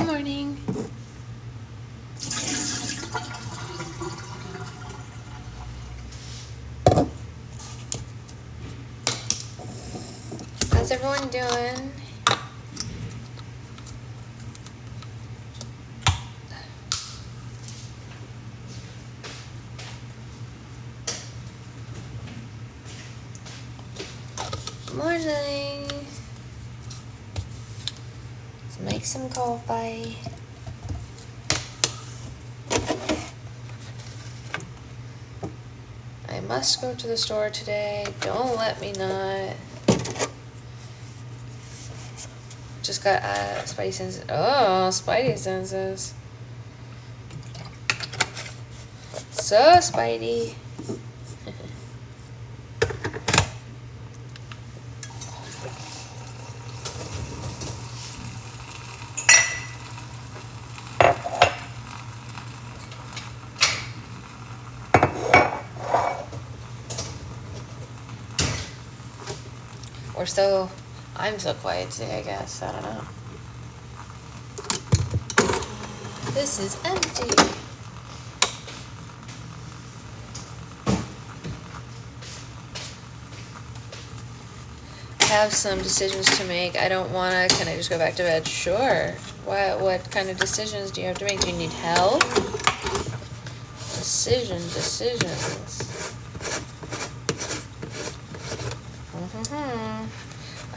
morning. How's everyone doing? Morning. Let's make some coffee. I must go to the store today. Don't let me not. Just got Spidey senses. Oh, Spidey senses. So, Spidey. I'm so quiet today, I guess. I don't know. This is empty. I have some decisions to make. I don't want to. Can I just go back to bed? Sure. What kind of decisions do you have to make? Do you need help? Decisions.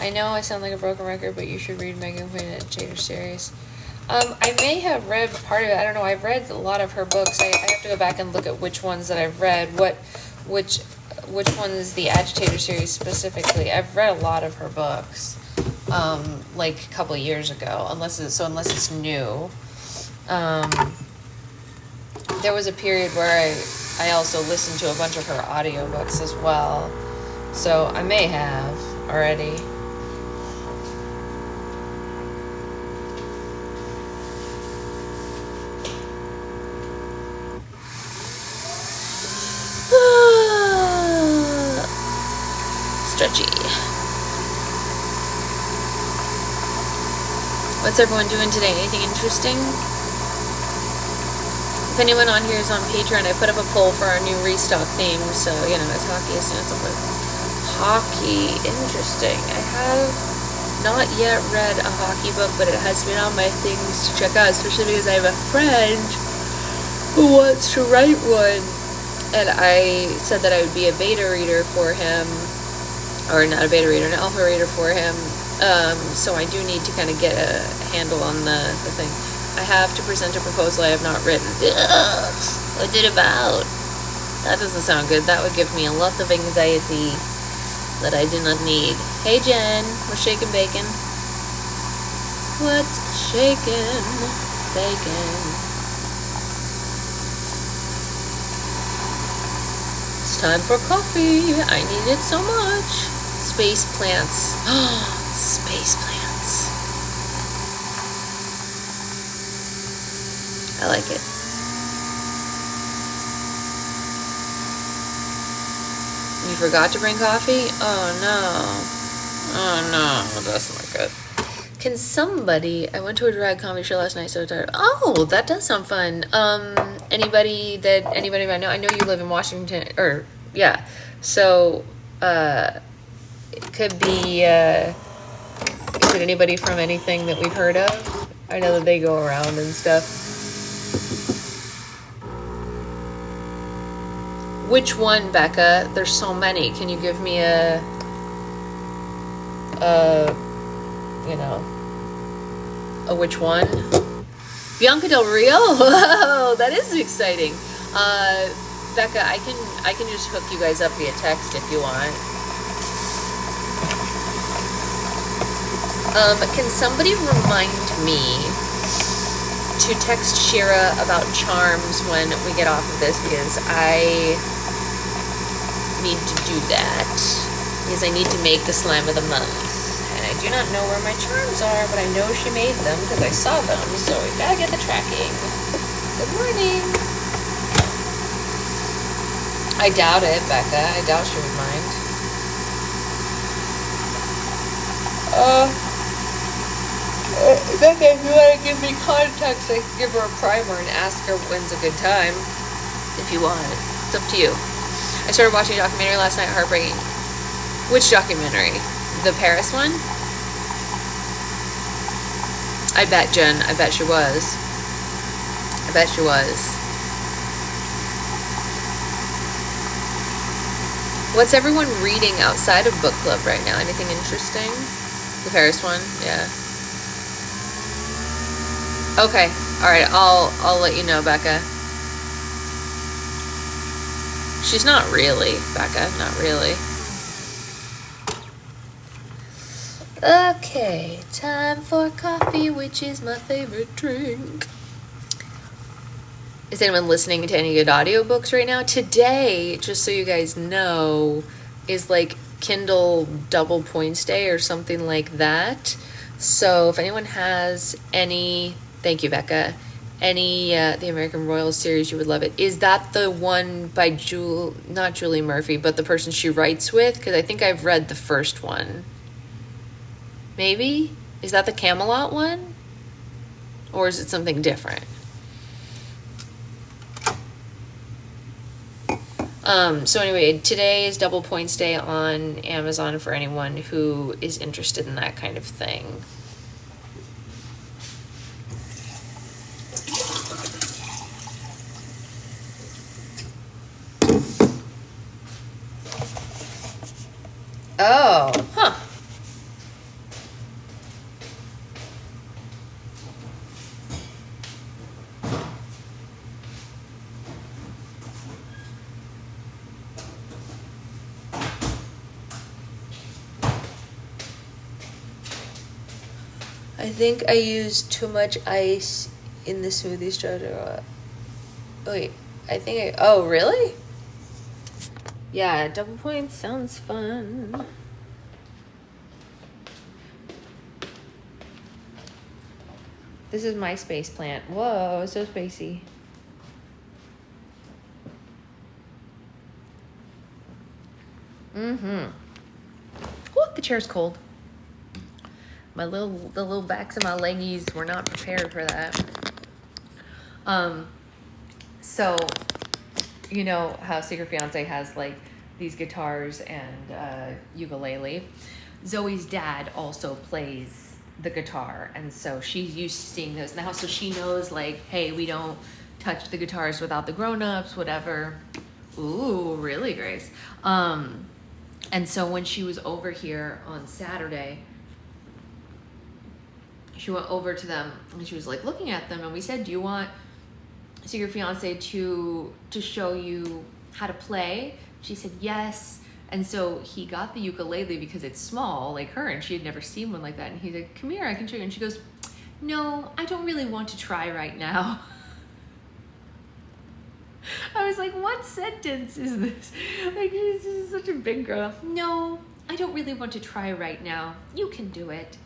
I know I sound like a broken record, but you should read Megan Quinn Agitator series. I may have read part of it. I don't know. I've read a lot of her books. I have to go back and look at which ones that I've read. Which one is the Agitator series specifically? I've read a lot of her books, like a couple of years ago. Unless it's new. There was a period where I also listened to a bunch of her audiobooks as well. So I may have already. Stretchy. What's everyone doing today? Anything interesting? If anyone on here is on Patreon, I put up a poll for our new restock theme. So, it's hockey as soon as I'm with hockey. Interesting. I have not yet read a hockey book, but it has been on my things to check out, especially because I have a friend who wants to write one. And I said that I would be a beta reader for him. Or not a beta reader, an alpha reader for him. So I do need to kind of get a handle on the thing. I have to present a proposal I have not written. Ugh, what's it about? That doesn't sound good. That would give me a lot of anxiety that I do not need. Hey Jen, what's shaking bacon? What's shaking bacon? It's time for coffee. I need it so much. Space plants. Space plants. I like it. You forgot to bring coffee? Oh no, that's not good. Can somebody, I went to a drag comedy show last night, so tired. Oh, that does sound fun. Anybody I know you live in Washington, or, yeah, so, it could be, is it anybody from anything that we've heard of? I know that they go around and stuff. Which one, Becca? There's so many. Can you give me a which one? Bianca Del Rio? Oh, that is exciting. Becca, I can just hook you guys up via text if you want. Can somebody remind me to text Shira about charms when we get off of this, because I need to do that, because I need to make the slime of the month, and I do not know where my charms are, but I know she made them because I saw them, so we gotta get the tracking. Good morning. I doubt it, Becca. I doubt she would mind. Becca, if you want to give me context, I can give her a primer and ask her when's a good time. If you want. It's up to you. I started watching a documentary last night, heartbreaking. Which documentary? The Paris one? I bet, Jen. I bet she was. I bet she was. What's everyone reading outside of book club right now? Anything interesting? The Paris one? Yeah. Okay. Alright, I'll let you know, Becca. She's not really, Becca. Not really. Okay, time for coffee, which is my favorite drink. Is anyone listening to any good audiobooks right now? Today, just so you guys know, is like Kindle double points day or something like that. So if anyone has any, thank you, Becca, any the American Royal series, you would love it. Is that the one by not Julie Murphy, but the person she writes with? Because I think I've read the first one. Maybe? Is that the Camelot one? Or is it something different? So anyway, today is double points day on Amazon for anyone who is interested in that kind of thing. Oh, huh. I think I used too much ice in the smoothie starter. Wait, oh, really? Yeah, double points sounds fun. This is my space plant. Whoa, so spacey. What? The chair's cold. The little backs of my leggies were not prepared for that. So, you know how Secret Fiance has like these guitars and ukulele. Zoe's dad also plays the guitar, and so she's used to seeing those in the house, so she knows like, hey, we don't touch the guitars without the grown-ups, whatever. Ooh, really, Grace? And so when she was over here on Saturday, she went over to them and she was like looking at them, and we said, do you want Secret Fiance to show you how to play? She said yes. And so he got the ukulele because it's small like her, and she had never seen one like that, and he said, come here, I can show you. And she goes, no, I don't really want to try right now. I was like, what sentence is this? Like, this is such a big girl. No, I don't really want to try right now. You can do it.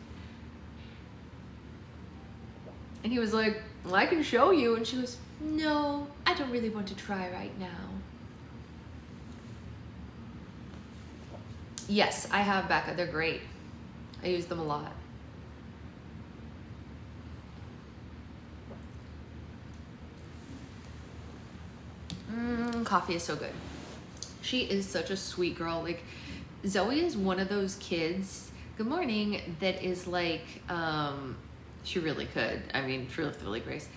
And he was like, well, I can show you. And she goes, no, I don't really want to try right now. Yes, I have, Becca. They're great. I use them a lot. Coffee is so good. She is such a sweet girl. Like, Zoe is one of those kids, good morning, that is like, she really could. I mean, truthfully, Grace.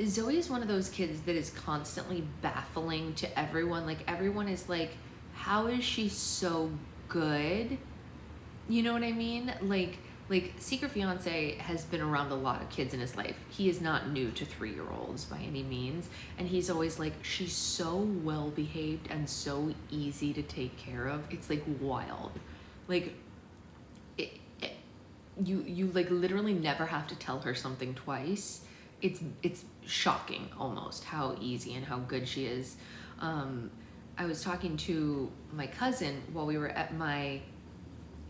Zoe is one of those kids that is constantly baffling to everyone. Like, everyone is like, how is she so good? You know what I mean? Like Secret Fiance has been around a lot of kids in his life. He is not new to 3-year-olds by any means. And he's always like, she's so well behaved and so easy to take care of. It's like wild. Like, you like literally never have to tell her something twice. It's shocking almost how easy and how good she is. I was talking to my cousin while we were at my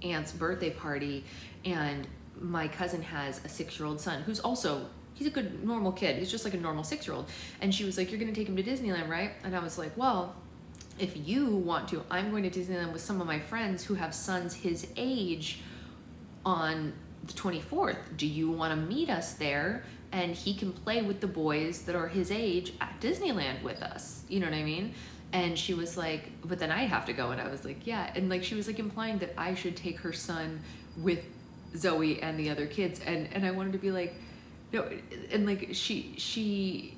aunt's birthday party, and my cousin has a 6-year-old son who's also, he's a good normal kid. He's just like a normal 6-year-old. And she was like, you're gonna take him to Disneyland, right? And I was like, well, if you want to, I'm going to Disneyland with some of my friends who have sons his age on the 24th. Do you want to meet us there? And he can play with the boys that are his age at Disneyland with us. You know what I mean? And she was like, but then I have to go. And I was like, yeah. And like, she was like implying that I should take her son with Zoe and the other kids. And I wanted to be like, no. And like, she,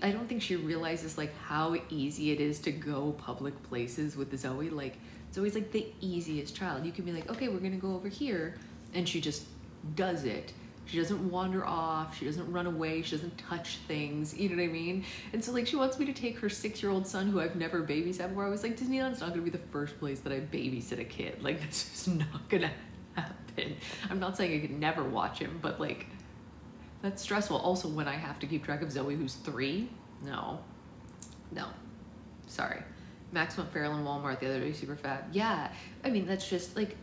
I don't think she realizes like how easy it is to go public places with Zoe. Like, Zoe's like the easiest child. You can be like, okay, we're going to go over here. And she just does it. She doesn't wander off. She doesn't run away. She doesn't touch things. You know what I mean? And so like, she wants me to take her 6-year-old son who I've never babysat before. I was like, Disneyland's not going to be the first place that I babysit a kid. Like, this is not going to happen. I'm not saying I could never watch him, but like, that's stressful. Also, when I have to keep track of Zoe, who's 3, no, sorry. Max went feral in Walmart the other day, super fat. Yeah, I mean, that's just like,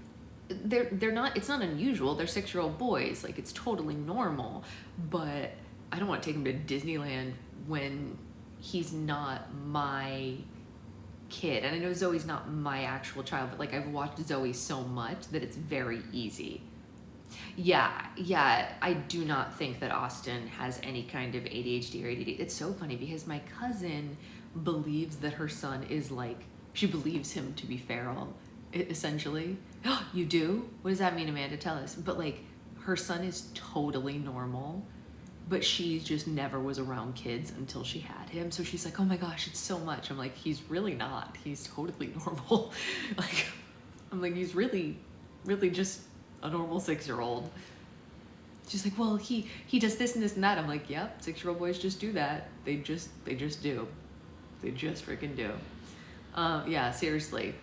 they're not, it's not unusual. They're 6-year-old boys. Like, it's totally normal, but I don't want to take him to Disneyland when he's not my kid. And I know Zoe's not my actual child, but like, I've watched Zoe so much that it's very easy. Yeah, I do not think that Austin has any kind of ADHD or ADD. It's so funny because my cousin believes that her son is like, she believes him to be feral, essentially. You do? What does that mean, Amanda? Tell us. But like, her son is totally normal, but she just never was around kids until she had him. So she's like, oh my gosh, it's so much. I'm like, he's really not. He's totally normal. Like, I'm like, he's really just a normal 6-year-old. She's like, well, he does this and this and that. I'm like, yep, 6-year-old boys just do that. They just do. They just freaking do. Yeah, seriously.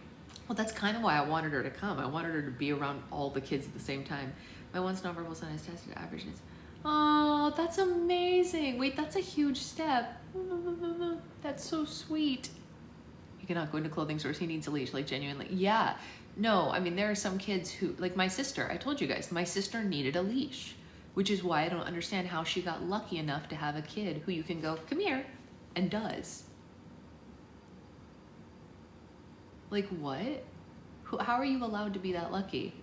Well, that's kind of why I wanted her to come. I wanted her to be around all the kids at the same time. My once nonverbal son has tested averageness. Oh, that's amazing. Wait, that's a huge step. That's so sweet. He cannot go into clothing stores. He needs a leash, like genuinely. Yeah. No, I mean, there are some kids who, like my sister, I told you guys, my sister needed a leash, which is why I don't understand how she got lucky enough to have a kid who you can go, come here, and does. Like, what? How are you allowed to be that lucky?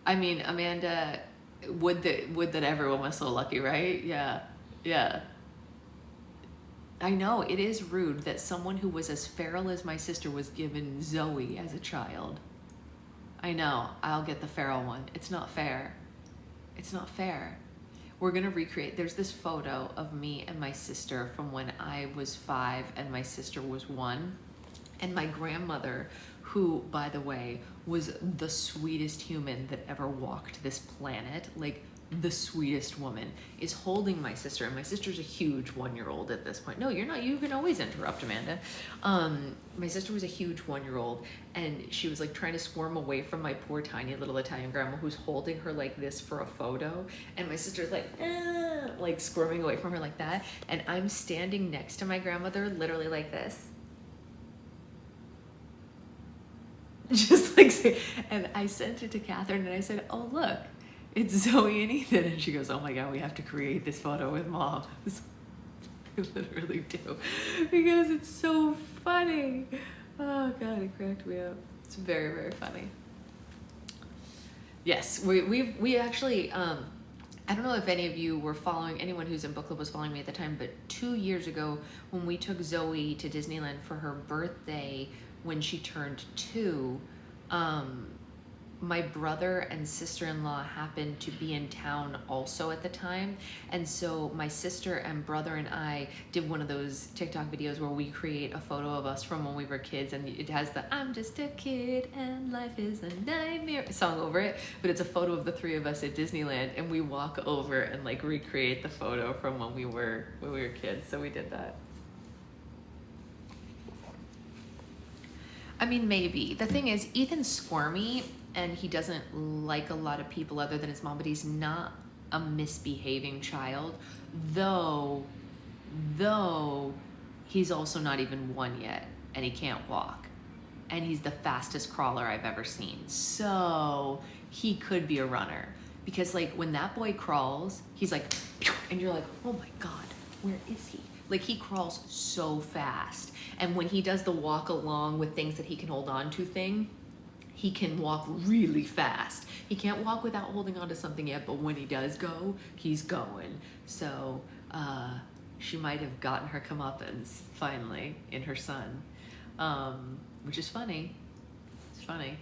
I mean, Amanda, would that everyone was so lucky, right? Yeah. I know, it is rude that someone who was as feral as my sister was given Zoe as a child. I know, I'll get the feral one. It's not fair. It's not fair. We're gonna recreate, there's this photo of me and my sister from when I was 5 and my sister was 1. And my grandmother, who, by the way, was the sweetest human that ever walked this planet, like the sweetest woman, is holding my sister. And my sister's a huge 1-year-old at this point. No, you're not. You can always interrupt, Amanda. My sister was a huge 1-year-old, and she was like trying to squirm away from my poor tiny little Italian grandma who's holding her like this for a photo. And my sister's like squirming away from her like that. And I'm standing next to my grandmother, literally like this. Just like, and I sent it to Catherine and I said, oh, look, it's Zoe and Ethan. And she goes, oh my God, we have to create this photo with Mom. I literally do, because it's so funny. Oh God, it cracked me up. It's very, very funny. Yes, we actually, I don't know if any of you were following, anyone who's in book club was following me at the time, but 2 years ago when we took Zoe to Disneyland for her birthday, when she turned 2, my brother and sister-in-law happened to be in town also at the time. And so my sister and brother and I did one of those TikTok videos where we create a photo of us from when we were kids, and it has the "I'm just a kid and life is a nightmare" song over it, but it's a photo of the 3 of us at Disneyland, and we walk over and like recreate the photo from when we were kids. So we did that. I mean, maybe. The thing is, Ethan's squirmy, and he doesn't like a lot of people other than his mom, but he's not a misbehaving child, though he's also not even 1 yet, and he can't walk. And he's the fastest crawler I've ever seen. So he could be a runner, because like when that boy crawls, he's like, and you're like, oh my God, where is he? Like, he crawls so fast. And when he does the walk along with things that he can hold on to thing, he can walk really fast. He can't walk without holding onto something yet, but when he does go, he's going. So she might have gotten her comeuppance finally in her son, which is funny. It's funny.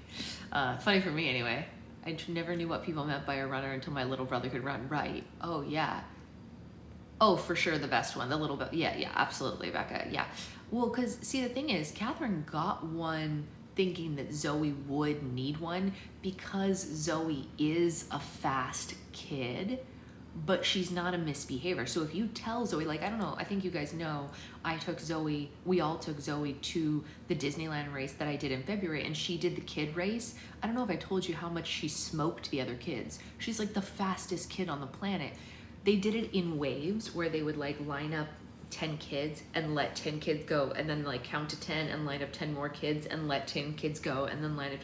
Funny for me anyway. I never knew what people meant by a runner until my little brother could run. Right. Oh, yeah. Oh, for sure, the best one. The little bit. Yeah, absolutely, Becca. Yeah. Well, because, see, the thing is, Catherine got one thinking that Zoe would need one because Zoe is a fast kid, but she's not a misbehavior. So if you tell Zoe, like, I don't know, I think you guys know, we all took Zoe to the Disneyland race that I did in February, and she did the kid race. I don't know if I told you how much she smoked the other kids. She's like the fastest kid on the planet. They did it in waves where they would like line up 10 kids and let 10 kids go, and then like count to 10 and line up 10 more kids and let 10 kids go, and then line up.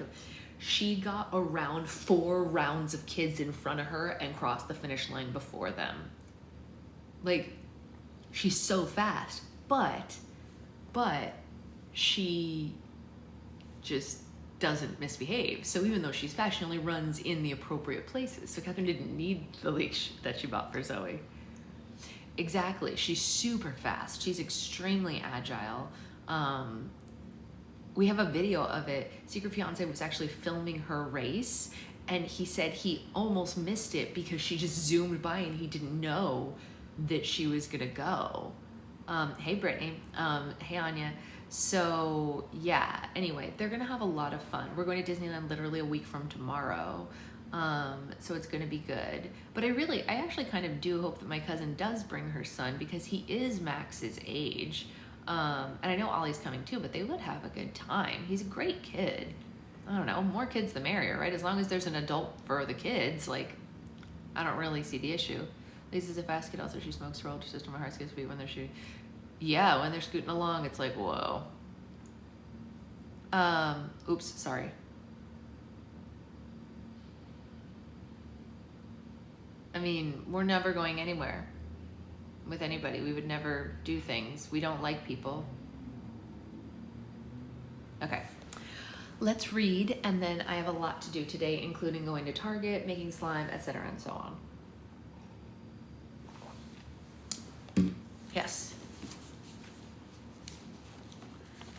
She got around 4 rounds of kids in front of her and crossed the finish line before them. Like, she's so fast, but she just doesn't misbehave. So even though she's fast, she only runs in the appropriate places. So Catherine didn't need the leash that she bought for Zoe. Exactly. She's super fast. She's extremely agile. We have a video of it. Secret Fiance was actually filming her race, and he said he almost missed it because she just zoomed by and he didn't know that she was gonna go. Hey Brittany, hey Anya. So yeah, anyway, they're gonna have a lot of fun. We're going to Disneyland literally a week from tomorrow. So it's gonna be good. But I actually kind of do hope that my cousin does bring her son, because he is Max's age. And I know Ollie's coming too, but they would have a good time. He's a great kid. I don't know, more kids the merrier, right? As long as there's an adult for the kids, like, I don't really see the issue. Lisa's a fast kid, also she smokes her older sister. My heart skips beat when they're shooting. Yeah, when they're scooting along, it's like, whoa. Oops, sorry. I mean, we're never going anywhere with anybody. We would never do things. We don't like people. Okay, let's read, and then I have a lot to do today, including going to Target, making slime, etc., and so on. Yes.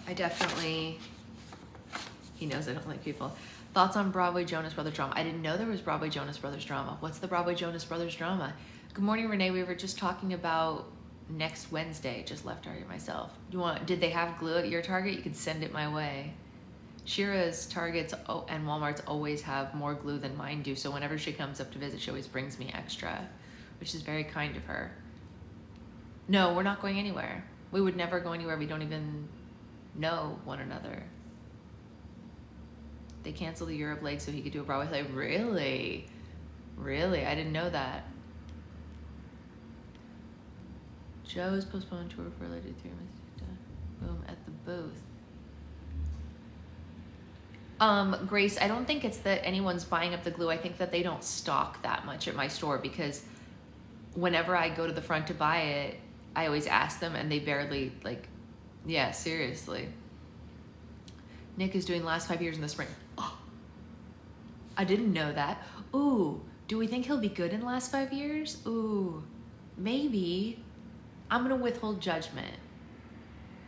I definitely, he knows I don't like people. Thoughts on Broadway Jonas Brothers drama? I didn't know there was Broadway Jonas Brothers drama. What's the Broadway Jonas Brothers drama? Good morning, Renee. We were just talking about next Wednesday. Just left Target myself. Did they have glue at your Target? You could send it my way. Shira's Targets and Walmart's always have more glue than mine do. So whenever she comes up to visit, she always brings me extra, which is very kind of her. No, we're not going anywhere. We would never go anywhere. We don't even know one another. They canceled the Europe leg so he could do a Broadway play. Really? Really? I didn't know that. Joe's postponed tour for later 3 months. Boom, at the booth. Grace, I don't think it's that anyone's buying up the glue. I think that they don't stock that much at my store, because whenever I go to the front to buy it, I always ask them and they barely, like, yeah, seriously. Nick is doing last 5 years in the spring. Oh, I didn't know that. Ooh, do we think he'll be good in the last 5 years? Ooh, maybe. I'm gonna withhold judgment.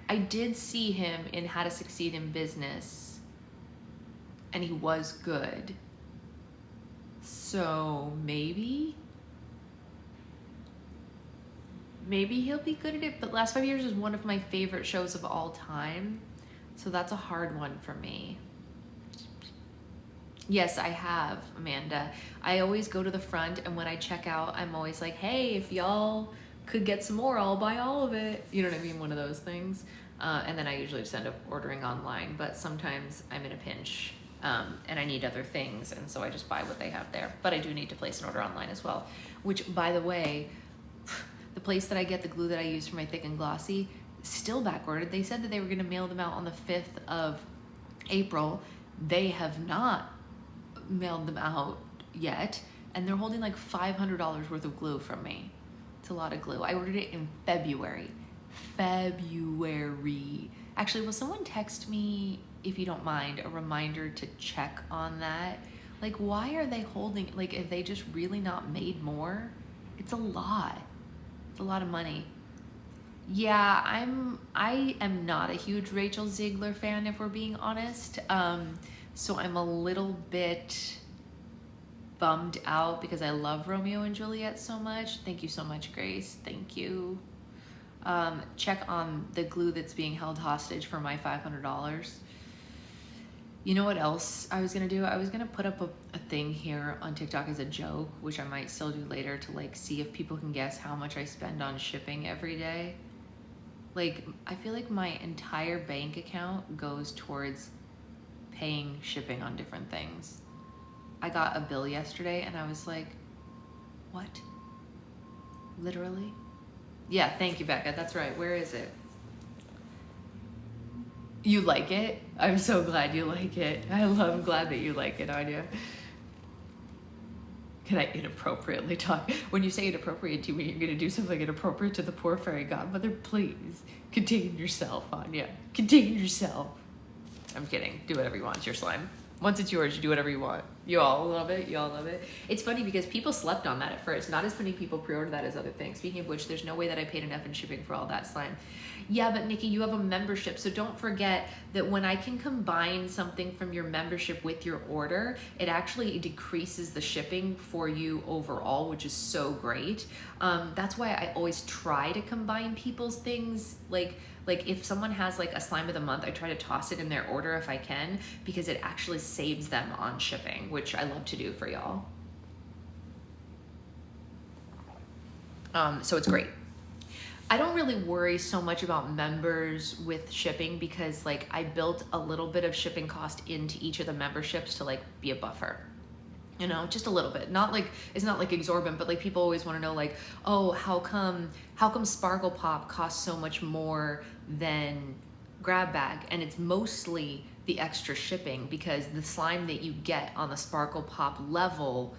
I did see him in How to Succeed in Business, and he was good. So maybe he'll be good at it, but last 5 years is one of my favorite shows of all time. So that's a hard one for me. Yes, I have, Amanda. I always go to the front, and when I check out, I'm always like, hey, if y'all could get some more, I'll buy all of it. You know what I mean? One of those things. And then I usually just end up ordering online, but sometimes I'm in a pinch and I need other things, and so I just buy what they have there. But I do need to place an order online as well, which, by the way, the place that I get the glue that I use for my thick and glossy, still back ordered. They said that they were going to mail them out on the 5th of April. They have not mailed them out yet, and they're holding like $500 worth of glue from me. It's a lot of glue. I ordered it in February. Actually, will someone text me if you don't mind, a reminder to check on that. Like, why are they holding, like, if they just really not made more? It's a lot. It's a lot of money. Yeah, I am not a huge Rachel Ziegler fan, if we're being honest. So I'm a little bit bummed out because I love Romeo and Juliet so much. Thank you so much, Grace. Thank you. Check on the glue that's being held hostage for my $500. You know what else I was gonna do? I was gonna put up a thing here on TikTok as a joke, which I might still do later, to like see if people can guess how much I spend on shipping every day. Like, I feel like my entire bank account goes towards paying shipping on different things. I got a bill yesterday and I was like, what? Literally? Yeah, thank you, Becca. That's right. Where is it? You like it? I'm so glad you like it. I'm glad that you like it, Anya. Can I inappropriately talk? When you say inappropriate, do you mean you're going to do something inappropriate to the poor fairy godmother? Please, contain yourself, Anya. Contain yourself. I'm kidding. Do whatever you want. It's your slime. Once it's yours, you do whatever you want. You all love it. You all love it. It's funny because people slept on that at first. Not as many people pre-ordered that as other things. Speaking of which, there's no way that I paid enough in shipping for all that slime. Yeah, but Nikki, you have a membership. So don't forget that when I can combine something from your membership with your order, it actually decreases the shipping for you overall, which is so great. That's why I always try to combine people's things. Like if someone has like a slime of the month, I try to toss it in their order if I can, because it actually saves them on shipping, which I love to do for y'all. So it's great. I don't really worry so much about members with shipping because like I built a little bit of shipping cost into each of the memberships to like be a buffer. You know, just a little bit. Not like, it's not like exorbitant, but like people always want to know like, oh, how come Sparkle Pop costs so much more than Grab Bag? And it's mostly the extra shipping because the slime that you get on the Sparkle Pop level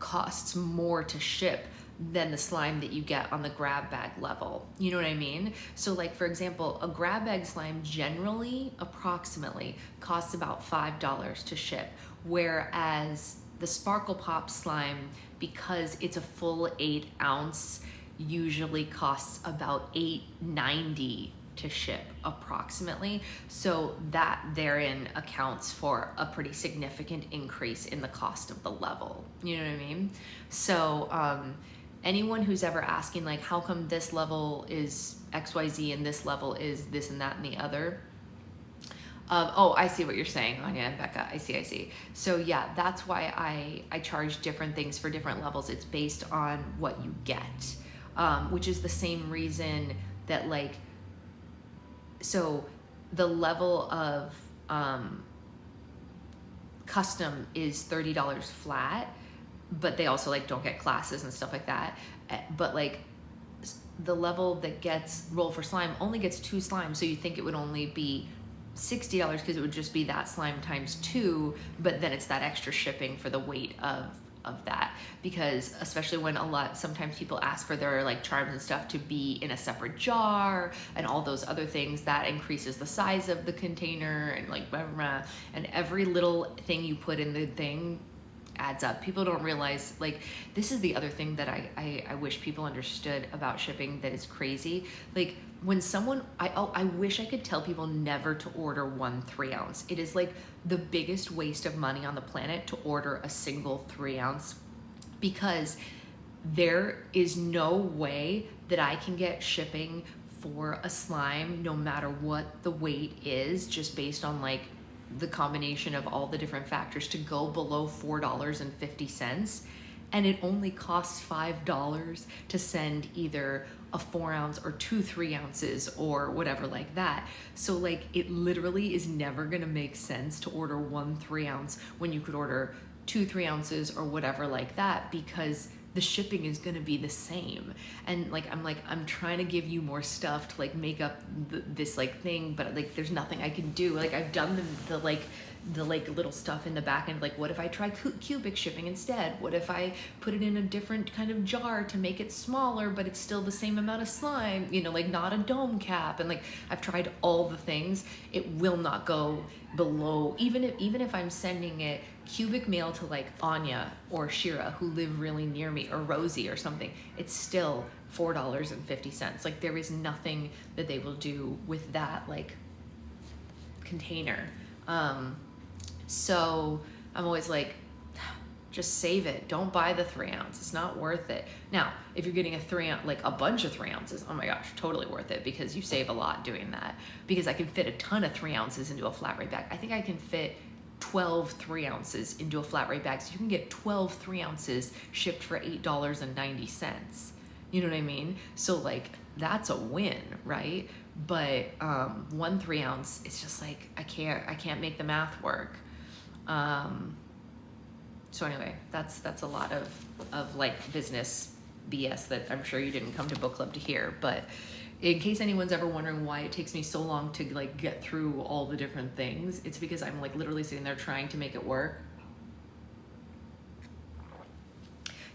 costs more to ship than the slime that you get on the Grab Bag level. You know what I mean? So like, for example, a Grab Bag slime generally, approximately, costs about $5 to ship, whereas the Sparkle Pop slime, because it's a full 8 ounce, usually costs about $8.90 to ship approximately. So that therein accounts for a pretty significant increase in the cost of the level. You know what I mean? So anyone who's ever asking like, how come this level is XYZ and this level is this and that and the other, oh, I see what you're saying, Anya and Becca. I see. So yeah, that's why I charge different things for different levels. It's based on what you get, which is the same reason that like, so the level of custom is $30 flat, but they also like don't get classes and stuff like that. But like the level that gets Roll for Slime only gets 2 slimes. So you think it would only be $60 because it would just be that slime times 2, but then it's that extra shipping for the weight of that, because especially when sometimes people ask for their like charms and stuff to be in a separate jar and all those other things, that increases the size of the container and like blah, blah, blah. And every little thing you put in the thing adds up. People don't realize, like, this is the other thing that I wish people understood about shipping that is crazy. Like when someone, I wish I could tell people never to order 1 3 ounce. It is like the biggest waste of money on the planet to order a single 3 ounce, because there is no way that I can get shipping for a slime, no matter what the weight is, just based on like the combination of all the different factors, to go below $4.50. And it only costs $5 to send either a 4 ounce or 2 3 ounces or whatever like that. So like it literally is never gonna make sense to order 1 3 ounce when you could order 2 3 ounces or whatever like that, because the shipping is going to be the same. And like I'm trying to give you more stuff to like make up this like thing, but like there's nothing I can do. Like I've done the little stuff in the back end. Like what if I try cubic shipping instead? What if I put it in a different kind of jar to make it smaller, but it's still the same amount of slime, you know, like not a dome cap. And like I've tried all the things. It will not go below, even if I'm sending it cubic mail to like Anya or Shira, who live really near me, or Rosie or something, it's still $4.50. Like there is nothing that they will do with that like container. So I'm always like, just save it. Don't buy the 3 ounce. It's not worth it. Now, if you're getting a 3 ounce, like a bunch of 3 ounces, oh my gosh, totally worth it, because you save a lot doing that. Because I can fit a ton of 3 ounces into a flat rate bag. I think I can fit 12 3 ounces into a flat rate bag. So you can get 12 3 ounces shipped for $8.90. You know what I mean? So like, that's a win, right? But 1 3 ounce, it's just like, I can't make the math work. So anyway, that's a lot of like business BS that I'm sure you didn't come to book club to hear. But in case anyone's ever wondering why it takes me so long to like get through all the different things, it's because I'm like literally sitting there trying to make it work.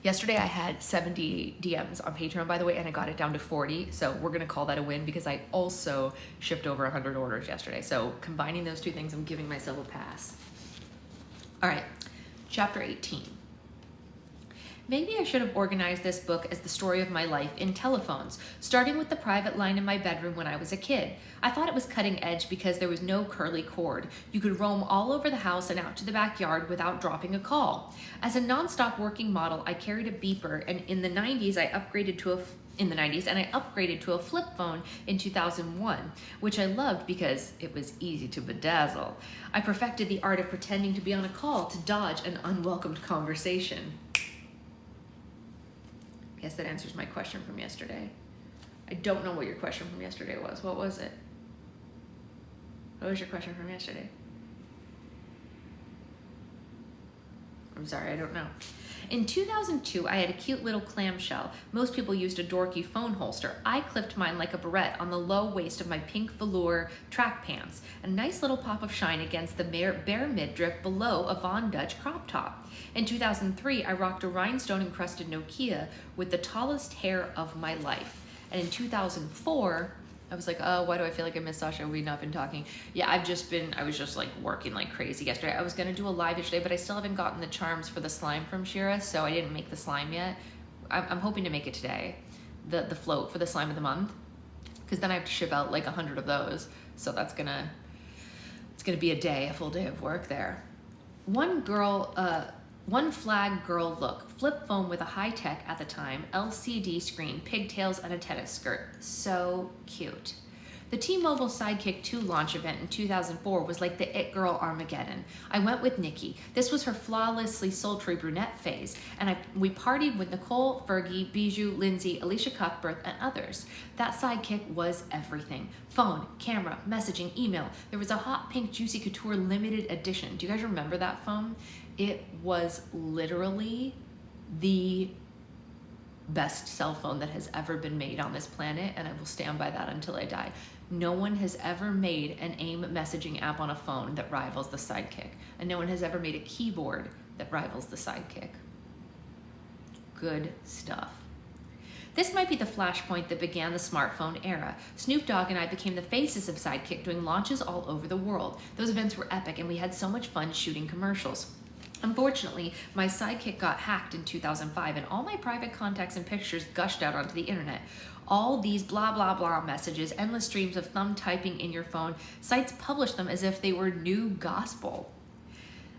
Yesterday I had 70 DMs on Patreon, by the way, and I got it down to 40. So we're gonna call that a win, because I also shipped over 100 orders yesterday. So combining those two things, I'm giving myself a pass. All right, chapter 18. Maybe I should have organized this book as the story of my life in telephones, starting with the private line in my bedroom when I was a kid. I thought it was cutting edge because there was no curly cord. You could roam all over the house and out to the backyard without dropping a call. As a nonstop working model, I carried a beeper, and in the 90s, I upgraded to a flip phone in 2001, which I loved because it was easy to bedazzle. I perfected the art of pretending to be on a call to dodge an unwelcomed conversation. I guess that answers my question from yesterday. I don't know what your question from yesterday was. What was it? What was your question from yesterday? I'm sorry, I don't know. In 2002, I had a cute little clamshell. Most people used a dorky phone holster. I clipped mine like a barrette on the low waist of my pink velour track pants. A nice little pop of shine against the bare midriff below a Von Dutch crop top. In 2003, I rocked a rhinestone-encrusted Nokia with the tallest hair of my life. And in 2004, I was like, oh, why do I feel like I missed Sasha? We've not been talking. Yeah, I was just like working like crazy yesterday. I was gonna do a live yesterday, but I still haven't gotten the charms for the slime from Shira, so I didn't make the slime yet. I'm hoping to make it today, the float for the slime of the month, because then I have to ship out like 100 of those. So it's gonna be a full day of work there. One flag girl look, flip phone with a high-tech at the time, LCD screen, pigtails, and a tennis skirt. So cute. The T-Mobile Sidekick 2 launch event in 2004 was like the It Girl Armageddon. I went with Nikki. This was her flawlessly sultry brunette phase, and we partied with Nicole, Fergie, Bijou, Lindsay, Alicia Cuthbert, and others. That Sidekick was everything. Phone, camera, messaging, email. There was a hot pink Juicy Couture limited edition. Do you guys remember that phone? It was literally the best cell phone that has ever been made on this planet, and I will stand by that until I die. No one has ever made an AIM messaging app on a phone that rivals the Sidekick, and no one has ever made a keyboard that rivals the Sidekick. Good stuff. This might be the flashpoint that began the smartphone era. Snoop Dogg and I became the faces of Sidekick, doing launches all over the world. Those events were epic, and we had so much fun shooting commercials. Unfortunately, my Sidekick got hacked in 2005, and all my private contacts and pictures gushed out onto the internet. All these blah, blah, blah messages, endless streams of thumb typing in your phone, sites published them as if they were new gospel.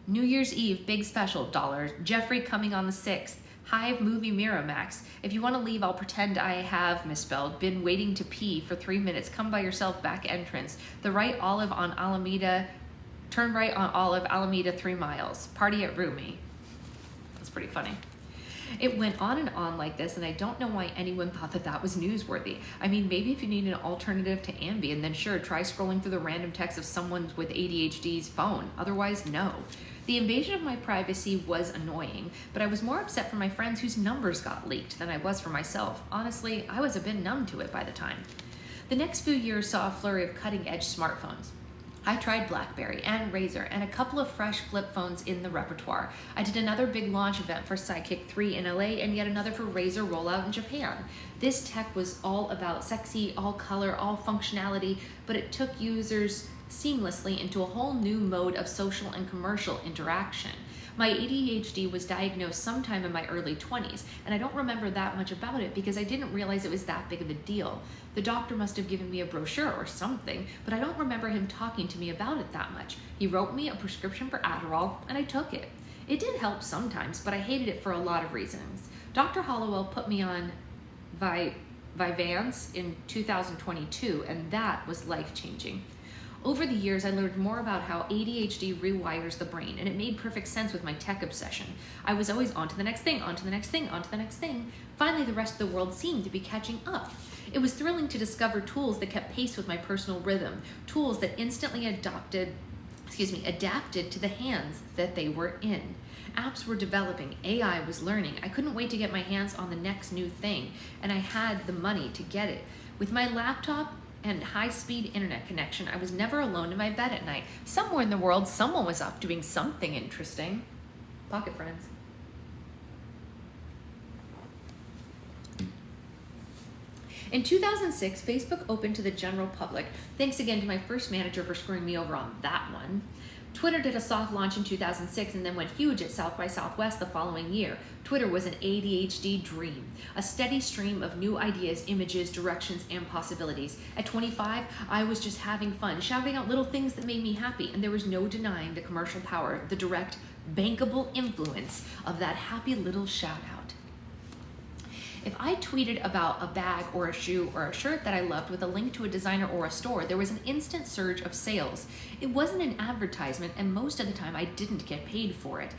New Year's Eve, big special, $, Jeffrey coming on the 6th, Hive movie Miramax. If you want to leave, I'll pretend I have misspelled. Been waiting to pee for 3 minutes. Come by yourself, back entrance. The right Olive on Alameda. Turn right on Olive, Alameda 3 miles. Party at Rumi. That's pretty funny. It went on and on like this, and I don't know why anyone thought that that was newsworthy. I mean, maybe if you need an alternative to Ambien, then sure, try scrolling through the random text of someone with ADHD's phone. Otherwise, no. The invasion of my privacy was annoying, but I was more upset for my friends whose numbers got leaked than I was for myself. Honestly, I was a bit numb to it by the time. The next few years saw a flurry of cutting-edge smartphones. I tried BlackBerry and Razr and a couple of fresh flip phones in the repertoire. I did another big launch event for Sidekick 3 in LA and yet another for Razr rollout in Japan. This tech was all about sexy, all color, all functionality, but it took users seamlessly into a whole new mode of social and commercial interaction. My ADHD was diagnosed sometime in my early 20s, and I don't remember that much about it because I didn't realize it was that big of a deal. The doctor must have given me a brochure or something, but I don't remember him talking to me about it that much. He wrote me a prescription for Adderall, and I took it. It did help sometimes, but I hated it for a lot of reasons. Dr. Hollowell put me on Vyvanse in 2022, and that was life-changing. Over the years, I learned more about how ADHD rewires the brain, and it made perfect sense with my tech obsession. I was always on to the next thing, on to the next thing, on to the next thing. Finally, the rest of the world seemed to be catching up. It was thrilling to discover tools that kept pace with my personal rhythm, tools that instantly adapted to the hands that they were in. Apps were developing, AI was learning. I couldn't wait to get my hands on the next new thing, and I had the money to get it. With my laptop and high-speed internet connection, I was never alone in my bed at night. Somewhere in the world, someone was up doing something interesting. Pocket friends. In 2006, Facebook opened to the general public. Thanks again to my first manager for screwing me over on that one. Twitter did a soft launch in 2006 and then went huge at South by Southwest the following year. Twitter was an ADHD dream, a steady stream of new ideas, images, directions, and possibilities. At 25, I was just having fun, shouting out little things that made me happy, and there was no denying the commercial power, the direct, bankable influence of that happy little shout out. If I tweeted about a bag or a shoe or a shirt that I loved with a link to a designer or a store, there was an instant surge of sales. It wasn't an advertisement, and most of the time I didn't get paid for it.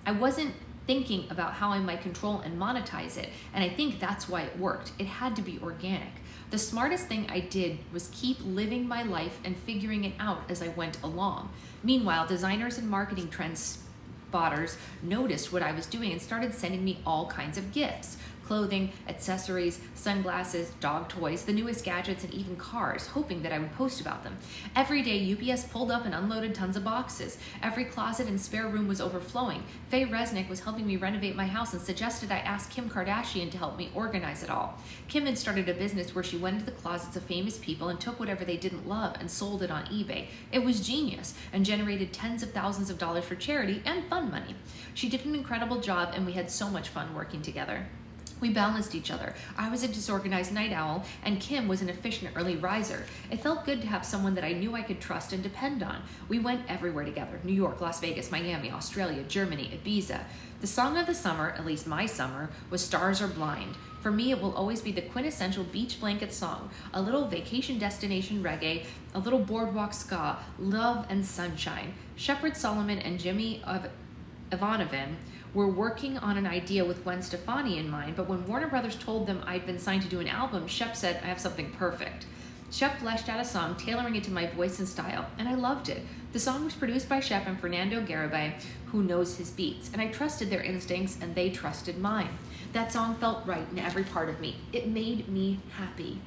I wasn't thinking about how I might control and monetize it, and I think that's why it worked. It had to be organic. The smartest thing I did was keep living my life and figuring it out as I went along. Meanwhile, designers and marketing trend spotters noticed what I was doing and started sending me all kinds of gifts. Clothing, accessories, sunglasses, dog toys, the newest gadgets, and even cars, hoping that I would post about them. Every day, UPS pulled up and unloaded tons of boxes. Every closet and spare room was overflowing. Faye Resnick was helping me renovate my house and suggested I ask Kim Kardashian to help me organize it all. Kim had started a business where she went into the closets of famous people and took whatever they didn't love and sold it on eBay. It was genius and generated tens of thousands of dollars for charity and fun money. She did an incredible job, and we had so much fun working together. We balanced each other. I was a disorganized night owl, and Kim was an efficient early riser. It felt good to have someone that I knew I could trust and depend on. We went everywhere together: New York, Las Vegas, Miami, Australia, Germany, Ibiza. The song of the summer, at least my summer, was Stars Are Blind. For me, it will always be the quintessential beach blanket song, a little vacation destination reggae, a little boardwalk ska, love and sunshine. Shepard Solomon and Jimmy Ivanovin were working on an idea with Gwen Stefani in mind, but when Warner Brothers told them I'd been signed to do an album, Shep said, "I have something perfect." Shep fleshed out a song, tailoring it to my voice and style, and I loved it. The song was produced by Shep and Fernando Garibay, who knows his beats, and I trusted their instincts, and they trusted mine. That song felt right in every part of me. It made me happy.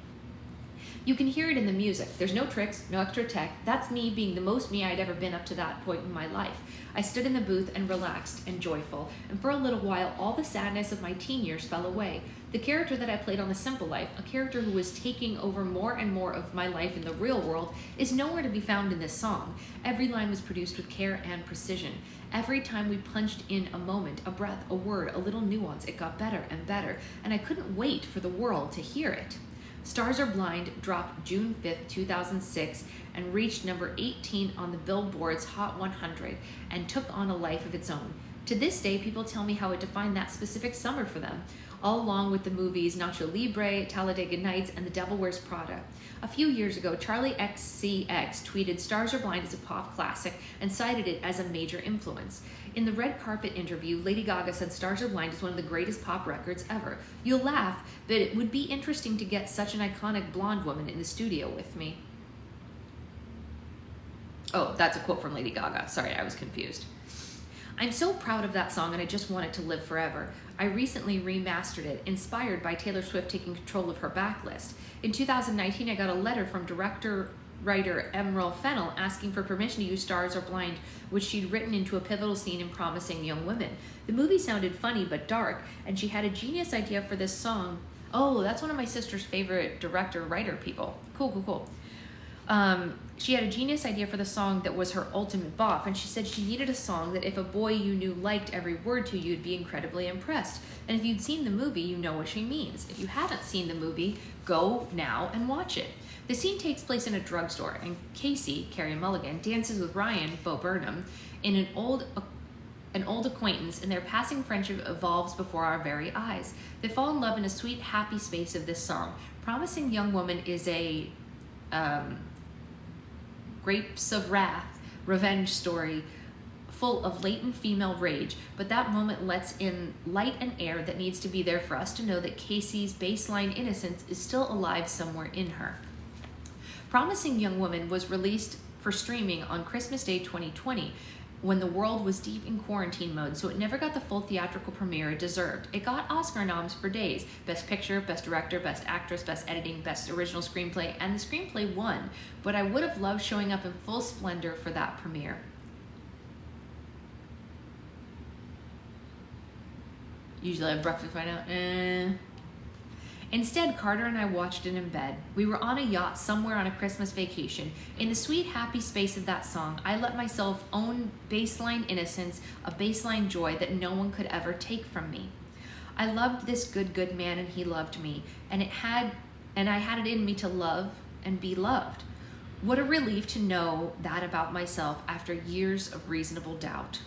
You can hear it in the music. There's no tricks, no extra tech. That's me being the most me I'd ever been up to that point in my life. I stood in the booth and relaxed and joyful, and for a little while, all the sadness of my teen years fell away. The character that I played on The Simple Life, a character who was taking over more and more of my life in the real world, is nowhere to be found in this song. Every line was produced with care and precision. Every time we punched in a moment, a breath, a word, a little nuance, it got better and better, and I couldn't wait for the world to hear it. Stars Are Blind dropped June 5th, 2006, and reached number 18 on the Billboard's Hot 100 and took on a life of its own. To this day, people tell me how it defined that specific summer for them, all along with the movies Nacho Libre, Talladega Nights, and The Devil Wears Prada. A few years ago, Charlie XCX tweeted Stars Are Blind as a pop classic and cited it as a major influence. In the red carpet interview, Lady Gaga said Stars Are Blind is one of the greatest pop records ever. You'll laugh, but it would be interesting to get such an iconic blonde woman in the studio with me. Oh, that's a quote from Lady Gaga. Sorry, I was confused. I'm so proud of that song and I just want it to live forever. I recently remastered it, inspired by Taylor Swift taking control of her backlist. In 2019, I got a letter from writer Emerald Fennell asking for permission to use Stars Are Blind, which she'd written into a pivotal scene in Promising Young Women. The movie sounded funny but dark, and she had a genius idea for this song. Oh, that's one of my sister's favorite director-writer people. Cool. She had a genius idea for the song that was her ultimate bop, and she said she needed a song that if a boy you knew liked every word to, you'd be incredibly impressed. And if you'd seen the movie, you know what she means. If you haven't seen the movie, go now and watch it. The scene takes place in a drugstore, and Casey, Carey Mulligan, dances with Ryan, Bo Burnham, in an old acquaintance, and their passing friendship evolves before our very eyes. They fall in love in a sweet, happy space of this song. Promising Young Woman is a Grapes of Wrath revenge story full of latent female rage, but that moment lets in light and air that needs to be there for us to know that Casey's baseline innocence is still alive somewhere in her. Promising Young Woman was released for streaming on Christmas Day 2020 when the world was deep in quarantine mode, so it never got the full theatrical premiere it deserved. It got Oscar noms for days: Best Picture, Best Director, Best Actress, Best Editing, Best Original Screenplay, and the screenplay won, but I would have loved showing up in full splendor for that premiere. Usually I have breakfast right now. Instead, Carter and I watched it in bed. We were on a yacht somewhere on a Christmas vacation. In the sweet, happy space of that song, I let myself own baseline innocence, a baseline joy that no one could ever take from me. I loved this good man, and he loved me, and I had it in me to love and be loved. What a relief to know that about myself after years of reasonable doubt.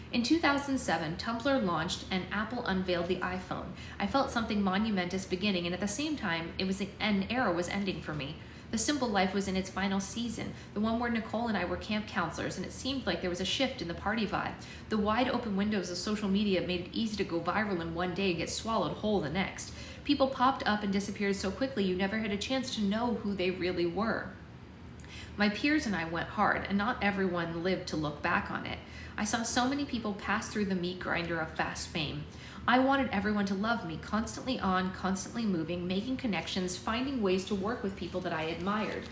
In 2007, Tumblr launched and Apple unveiled the iPhone. I felt something monumentous beginning, and at the same time, an era was ending for me. The Simple Life was in its final season, the one where Nicole and I were camp counselors, and it seemed like there was a shift in the party vibe. The wide open windows of social media made it easy to go viral in one day and get swallowed whole the next. People popped up and disappeared so quickly you never had a chance to know who they really were. My peers and I went hard, and not everyone lived to look back on it. I saw so many people pass through the meat grinder of fast fame. I wanted everyone to love me, constantly on, constantly moving, making connections, finding ways to work with people that I admired.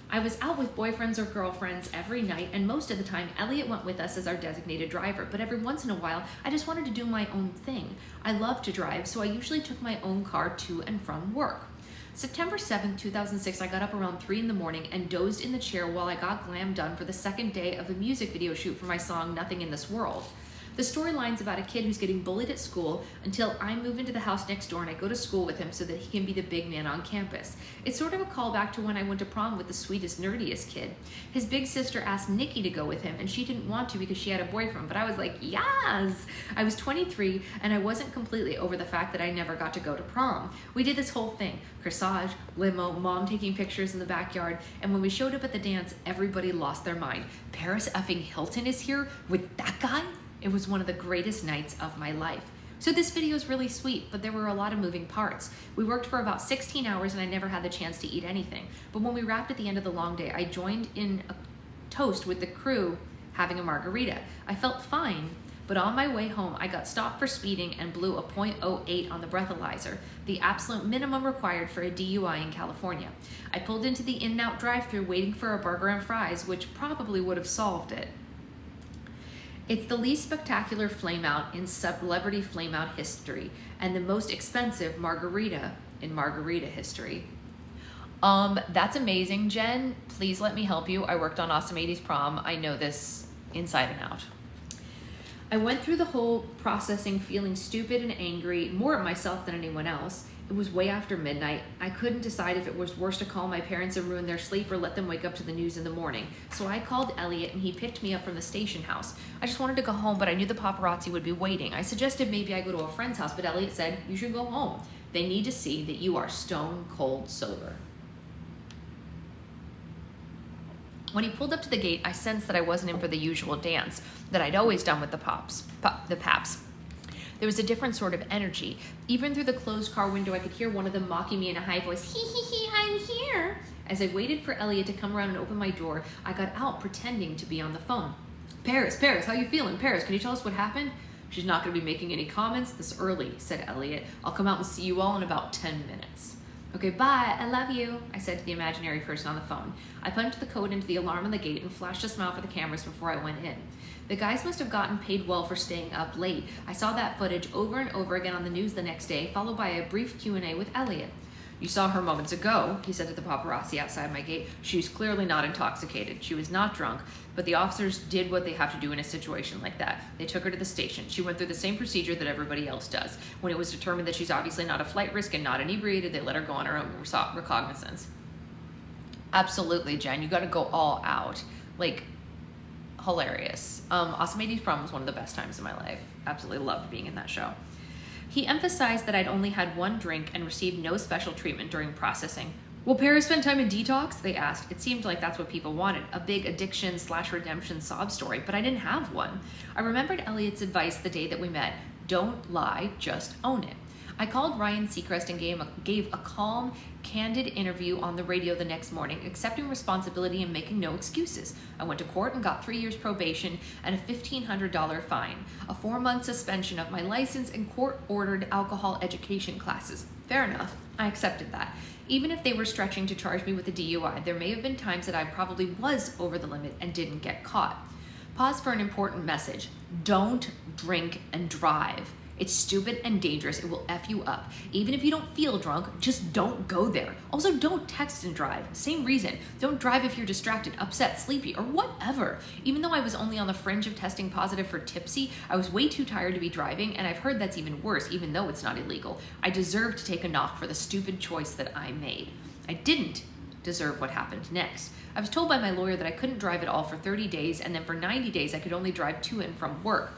I was out with boyfriends or girlfriends every night, and most of the time, Elliot went with us as our designated driver, but every once in a while, I just wanted to do my own thing. I love to drive, so I usually took my own car to and from work. September 7th, 2006, I got up around 3 in the morning and dozed in the chair while I got glam done for the second day of the music video shoot for my song, Nothing in This World. The storyline's about a kid who's getting bullied at school until I move into the house next door and I go to school with him so that he can be the big man on campus. It's sort of a callback to when I went to prom with the sweetest, nerdiest kid. His big sister asked Nikki to go with him, and she didn't want to because she had a boyfriend, but I was like, yes! I was 23, and I wasn't completely over the fact that I never got to go to prom. We did this whole thing: corsage, limo, mom taking pictures in the backyard, and when we showed up at the dance, everybody lost their mind. Paris effing Hilton is here with that guy? It was one of the greatest nights of my life. So this video is really sweet, but there were a lot of moving parts. We worked for about 16 hours and I never had the chance to eat anything. But when we wrapped at the end of the long day, I joined in a toast with the crew having a margarita. I felt fine, but on my way home, I got stopped for speeding and blew a .08 on the breathalyzer, the absolute minimum required for a DUI in California. I pulled into the In-N-Out drive-thru waiting for a burger and fries, which probably would have solved it. It's the least spectacular flameout in celebrity flameout history and the most expensive margarita in margarita history. That's amazing, Jen. Please let me help you. I worked on Awesome 80s Prom. I know this inside and out. I went through the whole processing feeling stupid and angry, more at myself than anyone else. It was way after midnight. I couldn't decide if it was worse to call my parents and ruin their sleep or let them wake up to the news in the morning. So I called Elliot and he picked me up from the station house. I just wanted to go home, but I knew the paparazzi would be waiting. I suggested maybe I go to a friend's house, but Elliot said, you should go home. They need to see that you are stone cold sober. When he pulled up to the gate, I sensed that I wasn't in for the usual dance that I'd always done with the Paps. There was a different sort of energy. Even through the closed car window, I could hear one of them mocking me in a high voice, hee hee hee, I'm here. As I waited for Elliot to come around and open my door, I got out pretending to be on the phone. Paris, how you feeling? Paris, can you tell us what happened? She's not going to be making any comments this early, said Elliot. I'll come out and see you all in about 10 minutes. Okay, bye, I love you, I said to the imaginary person on the phone. I punched the code into the alarm on the gate and flashed a smile for the cameras before I went in. The guys must have gotten paid well for staying up late. I saw that footage over and over again on the news the next day, followed by a brief Q&A with Elliot. You saw her moments ago, he said to the paparazzi outside my gate. She was clearly not intoxicated. She was not drunk, but the officers did what they have to do in a situation like that. They took her to the station. She went through the same procedure that everybody else does. When it was determined that she's obviously not a flight risk and not inebriated, they let her go on her own recognizance. Absolutely, Jen. You got to go all out. Like, hilarious. Awesome Prom was one of the best times in my life. Absolutely loved being in that show. He emphasized that I'd only had one drink and received no special treatment during processing. Will Paris spend time in detox? They asked. It seemed like that's what people wanted, a big addiction/redemption sob story, but I didn't have one. I remembered Elliot's advice the day that we met. Don't lie, just own it. I called Ryan Seacrest and gave a calm, candid interview on the radio the next morning, accepting responsibility and making no excuses. I went to court and got 3 years probation and a $1,500 fine, a 4-month suspension of my license, and court-ordered alcohol education classes. Fair enough. I accepted that. Even if they were stretching to charge me with a DUI, there may have been times that I probably was over the limit and didn't get caught. Pause for an important message. Don't drink and drive. It's stupid and dangerous. It will F you up. Even if you don't feel drunk, just don't go there. Also, don't text and drive. Same reason. Don't drive if you're distracted, upset, sleepy, or whatever. Even though I was only on the fringe of testing positive for tipsy, I was way too tired to be driving, and I've heard that's even worse, even though it's not illegal. I deserve to take a knock for the stupid choice that I made. I didn't deserve what happened next. I was told by my lawyer that I couldn't drive at all for 30 days, and then for 90 days I could only drive to and from work.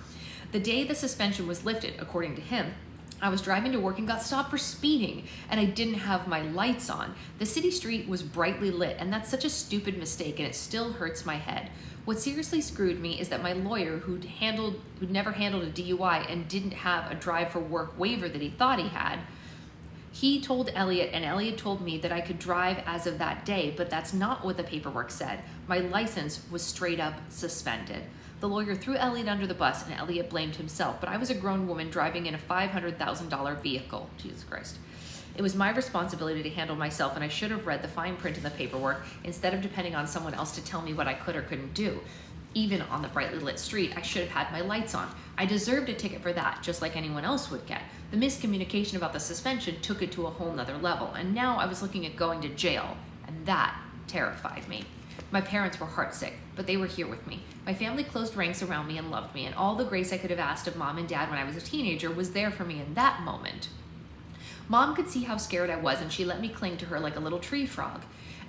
The day the suspension was lifted, according to him, I was driving to work and got stopped for speeding, and I didn't have my lights on. The city street was brightly lit, and that's such a stupid mistake, and it still hurts my head. What seriously screwed me is that my lawyer, who'd never handled a DUI and didn't have a drive for work waiver that he thought he had, he told Elliot, and Elliot told me that I could drive as of that day, but that's not what the paperwork said. My license was straight up suspended. The lawyer threw Elliot under the bus, and Elliot blamed himself, but I was a grown woman driving in a $500,000 vehicle. Jesus Christ. It was my responsibility to handle myself, and I should have read the fine print in the paperwork instead of depending on someone else to tell me what I could or couldn't do. Even on the brightly lit street, I should have had my lights on. I deserved a ticket for that, just like anyone else would get. The miscommunication about the suspension took it to a whole nother level, and now I was looking at going to jail, and that terrified me. My parents were heartsick, but they were here with me. My family closed ranks around me and loved me, and all the grace I could have asked of Mom and Dad when I was a teenager was there for me in that moment. Mom could see how scared I was, and she let me cling to her like a little tree frog.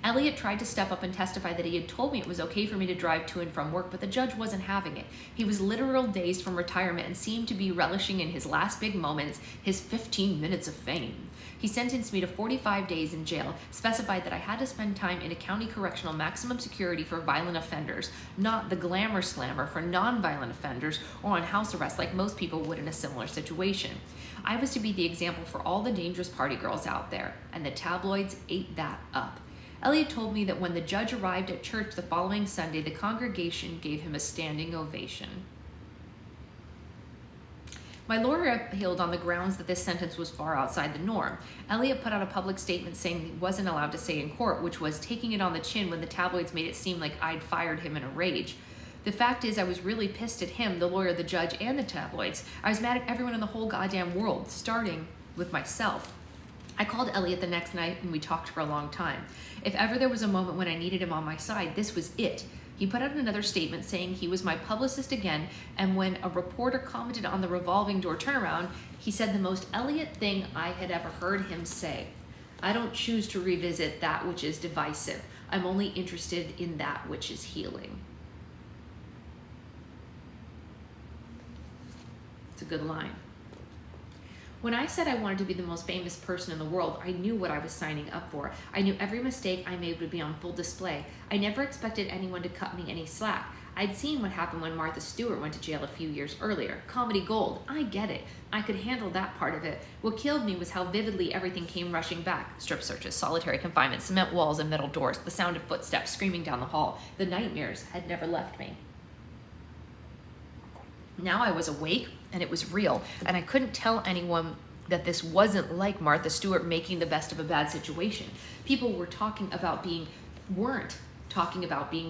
Elliot tried to step up and testify that he had told me it was okay for me to drive to and from work, but the judge wasn't having it. He was literal dazed from retirement and seemed to be relishing in his last big moments, his 15 minutes of fame. He sentenced me to 45 days in jail, specified that I had to spend time in a county correctional maximum security for violent offenders, not the glamour slammer for non-violent offenders or on house arrest like most people would in a similar situation. I was to be the example for all the dangerous party girls out there, and the tabloids ate that up. Elliot told me that when the judge arrived at church the following Sunday, the congregation gave him a standing ovation. My lawyer appealed on the grounds that this sentence was far outside the norm. Elliot put out a public statement saying he wasn't allowed to say in court, which was taking it on the chin when the tabloids made it seem like I'd fired him in a rage. The fact is, I was really pissed at him, the lawyer, the judge, and the tabloids. I was mad at everyone in the whole goddamn world, starting with myself. I called Elliot the next night and we talked for a long time. If ever there was a moment when I needed him on my side, this was it. He put out another statement saying he was my publicist again, and when a reporter commented on the revolving door turnaround, he said the most Elliot thing I had ever heard him say. I don't choose to revisit that which is divisive. I'm only interested in that which is healing. It's a good line. When I said I wanted to be the most famous person in the world, I knew what I was signing up for. I knew every mistake I made would be on full display. I never expected anyone to cut me any slack. I'd seen what happened when Martha Stewart went to jail a few years earlier. Comedy gold. I get it. I could handle that part of it. What killed me was how vividly everything came rushing back. Strip searches, solitary confinement, cement walls and metal doors, the sound of footsteps screaming down the hall. The nightmares had never left me. Now I was awake and it was real, and I couldn't tell anyone that this wasn't like Martha Stewart making the best of a bad situation. People weren't talking about being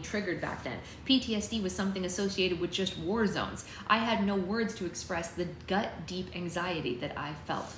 triggered back then. PTSD was something associated with just war zones. I had no words to express the gut-deep anxiety that I felt.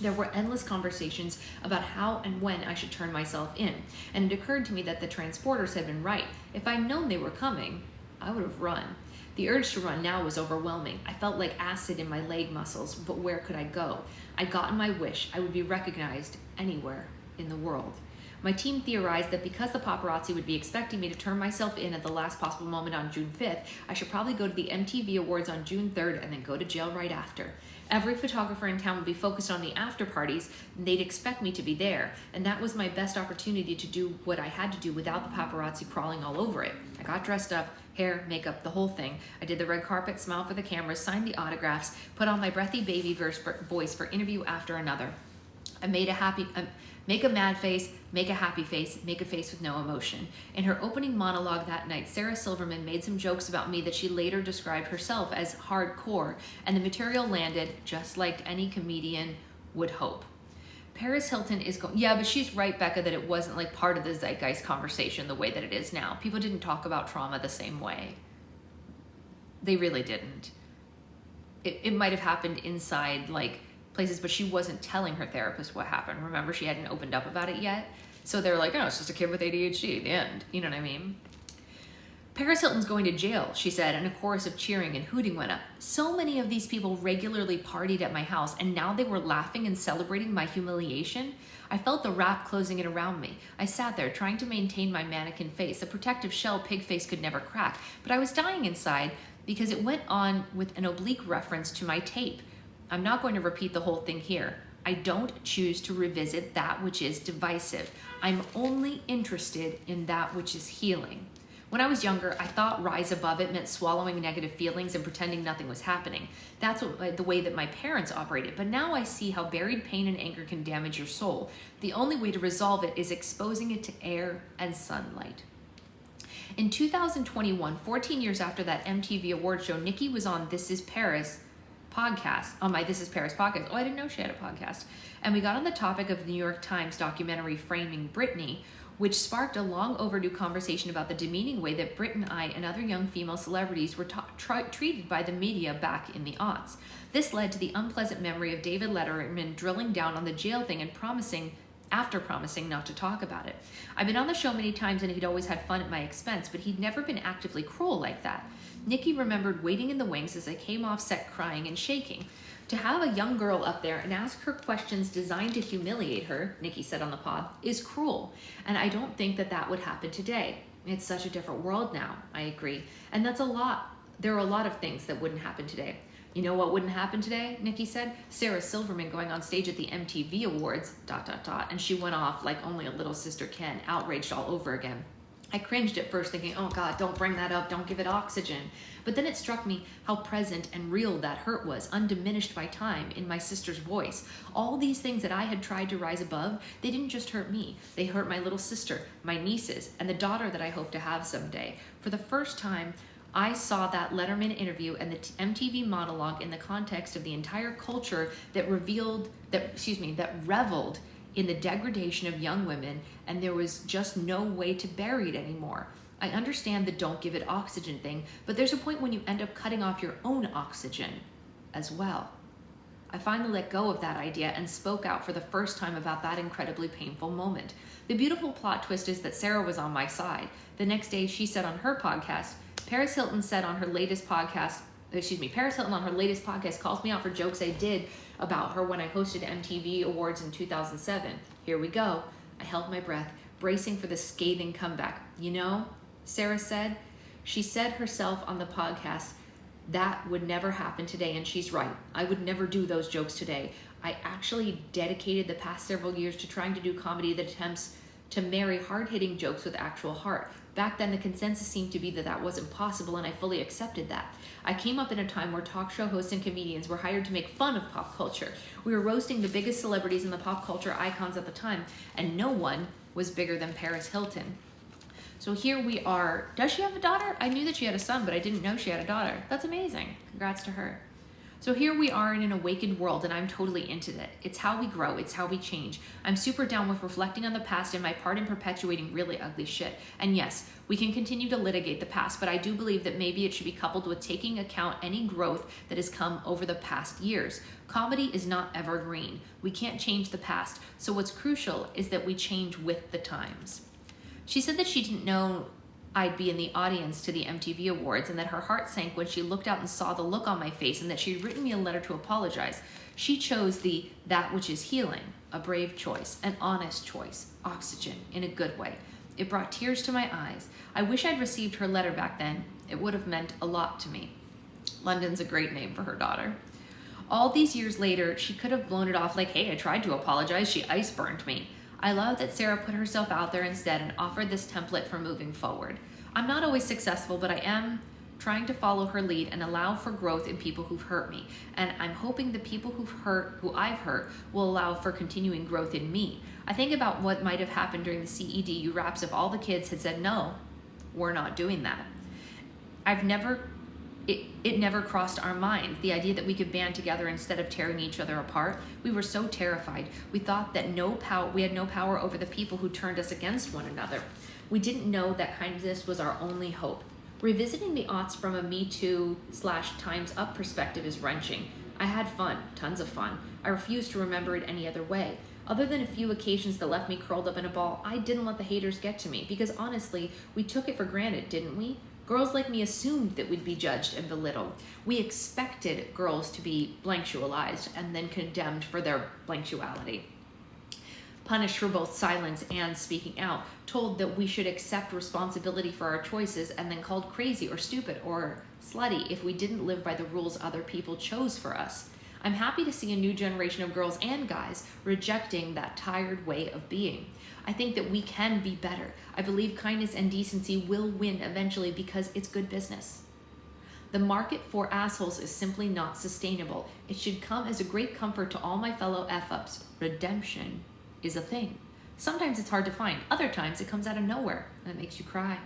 There were endless conversations about how and when I should turn myself in, and it occurred to me that the transporters had been right. If I'd known they were coming, I would have run. The urge to run now was overwhelming. I felt like acid in my leg muscles, but where could I go? I'd gotten my wish. I would be recognized anywhere in the world. My team theorized that because the paparazzi would be expecting me to turn myself in at the last possible moment on June 5th, I should probably go to the MTV Awards on June 3rd and then go to jail right after. Every photographer in town would be focused on the after parties, and they'd expect me to be there, and that was my best opportunity to do what I had to do without the paparazzi crawling all over it. I got dressed up, hair, makeup, the whole thing. I did the red carpet, smiled for the cameras, signed the autographs, put on my breathy baby voice for interview after another. I made make a mad face, make a happy face, make a face with no emotion. In her opening monologue that night, Sarah Silverman made some jokes about me that she later described herself as hardcore, and the material landed just like any comedian would hope. Paris Hilton is going, yeah, but she's right, Becca, that it wasn't like part of the zeitgeist conversation the way that it is now. People didn't talk about trauma the same way. They really didn't. It might have happened inside like places, but she wasn't telling her therapist what happened. Remember, she hadn't opened up about it yet. So they're like, oh, it's just a kid with ADHD, the end. You know what I mean? Paris Hilton's going to jail, she said, and a chorus of cheering and hooting went up. So many of these people regularly partied at my house, and now they were laughing and celebrating my humiliation. I felt the wrap closing in around me. I sat there trying to maintain my mannequin face. The protective shell pig face could never crack, but I was dying inside because it went on with an oblique reference to my tape. I'm not going to repeat the whole thing here. I don't choose to revisit that which is divisive. I'm only interested in that which is healing. When I was younger, I thought rise above it meant swallowing negative feelings and pretending nothing was happening. That's the way that my parents operated. But now I see how buried pain and anger can damage your soul. The only way to resolve it is exposing it to air and sunlight. In 2021, 14 years after that MTV Awards show, Nikki was on This Is Paris podcast, on my This Is Paris podcast. Oh, I didn't know she had a podcast. And we got on the topic of the New York Times documentary Framing Britney, which sparked a long overdue conversation about the demeaning way that Brit and I and other young female celebrities were treated by the media back in the aughts. This led to the unpleasant memory of David Letterman drilling down on the jail thing and promising not to talk about it. I've been on the show many times and he'd always had fun at my expense, but he'd never been actively cruel like that. Nikki remembered waiting in the wings as I came off set crying and shaking. To have a young girl up there and ask her questions designed to humiliate her, Nikki said on the pod, is cruel. And I don't think that would happen today. It's such a different world now, I agree. And that's a lot. There are a lot of things that wouldn't happen today. You know what wouldn't happen today, Nikki said? Sarah Silverman going on stage at the MTV Awards, ... And she went off like only a little sister can, outraged all over again. I cringed at first thinking, oh God, don't bring that up, don't give it oxygen. But then it struck me how present and real that hurt was, undiminished by time, in my sister's voice. All these things that I had tried to rise above, they didn't just hurt me. They hurt my little sister, my nieces, and the daughter that I hope to have someday. For the first time, I saw that Letterman interview and the MTV monologue in the context of the entire culture that reveled in the degradation of young women, and there was just no way to bury it anymore. I understand the don't give it oxygen thing, but there's a point when you end up cutting off your own oxygen as well. I finally let go of that idea and spoke out for the first time about that incredibly painful moment. The beautiful plot twist is that Sarah was on my side. The next day, she said on her podcast, Paris Hilton on her latest podcast calls me out for jokes I did about her when I hosted MTV Awards in 2007. Here we go. I held my breath, bracing for the scathing comeback. You know, Sarah said, she said herself on the podcast, that would never happen today, and she's right. I would never do those jokes today. I actually dedicated the past several years to trying to do comedy that attempts to marry hard-hitting jokes with actual heart. Back then, the consensus seemed to be that that wasn't possible, and I fully accepted that. I came up in a time where talk show hosts and comedians were hired to make fun of pop culture. We were roasting the biggest celebrities and the pop culture icons at the time, and no one was bigger than Paris Hilton. So here we are. Does she have a daughter? I knew that she had a son, but I didn't know she had a daughter. That's amazing. Congrats to her. So here we are in an awakened world, and I'm totally into it. It's how we grow. It's how we change. I'm super down with reflecting on the past and my part in perpetuating really ugly shit. And yes, we can continue to litigate the past, but I do believe that maybe it should be coupled with taking account any growth that has come over the past years. Comedy is not evergreen. We can't change the past. So what's crucial is that we change with the times. She said that she didn't know I'd be in the audience to the MTV Awards and that her heart sank when she looked out and saw the look on my face and that she'd written me a letter to apologize. She chose that which is healing, a brave choice, an honest choice, oxygen, in a good way. It brought tears to my eyes. I wish I'd received her letter back then. It would have meant a lot to me. London's a great name for her daughter. All these years later, she could have blown it off like, hey, I tried to apologize. She ice burned me. I love that Sarah put herself out there instead and offered this template for moving forward. I'm not always successful, but I am trying to follow her lead and allow for growth in people who've hurt me. And I'm hoping the people who I've hurt will allow for continuing growth in me. I think about what might have happened during the CEDU raps if all the kids had said, no, we're not doing that. It never crossed our minds, the idea that we could band together instead of tearing each other apart. We were so terrified. We thought that we had no power over the people who turned us against one another. We didn't know that kindness was our only hope. Revisiting the aughts from a Me Too / Time's Up perspective is wrenching. I had fun, tons of fun. I refuse to remember it any other way. Other than a few occasions that left me curled up in a ball, I didn't let the haters get to me because honestly, we took it for granted, didn't we? Girls like me assumed that we'd be judged and belittled. We expected girls to be blanksualized and then condemned for their blanksuality. Punished for both silence and speaking out, told that we should accept responsibility for our choices and then called crazy or stupid or slutty if we didn't live by the rules other people chose for us. I'm happy to see a new generation of girls and guys rejecting that tired way of being. I think that we can be better. I believe kindness and decency will win eventually because it's good business. The market for assholes is simply not sustainable. It should come as a great comfort to all my fellow F-ups. Redemption is a thing. Sometimes it's hard to find. Other times it comes out of nowhere and it makes you cry.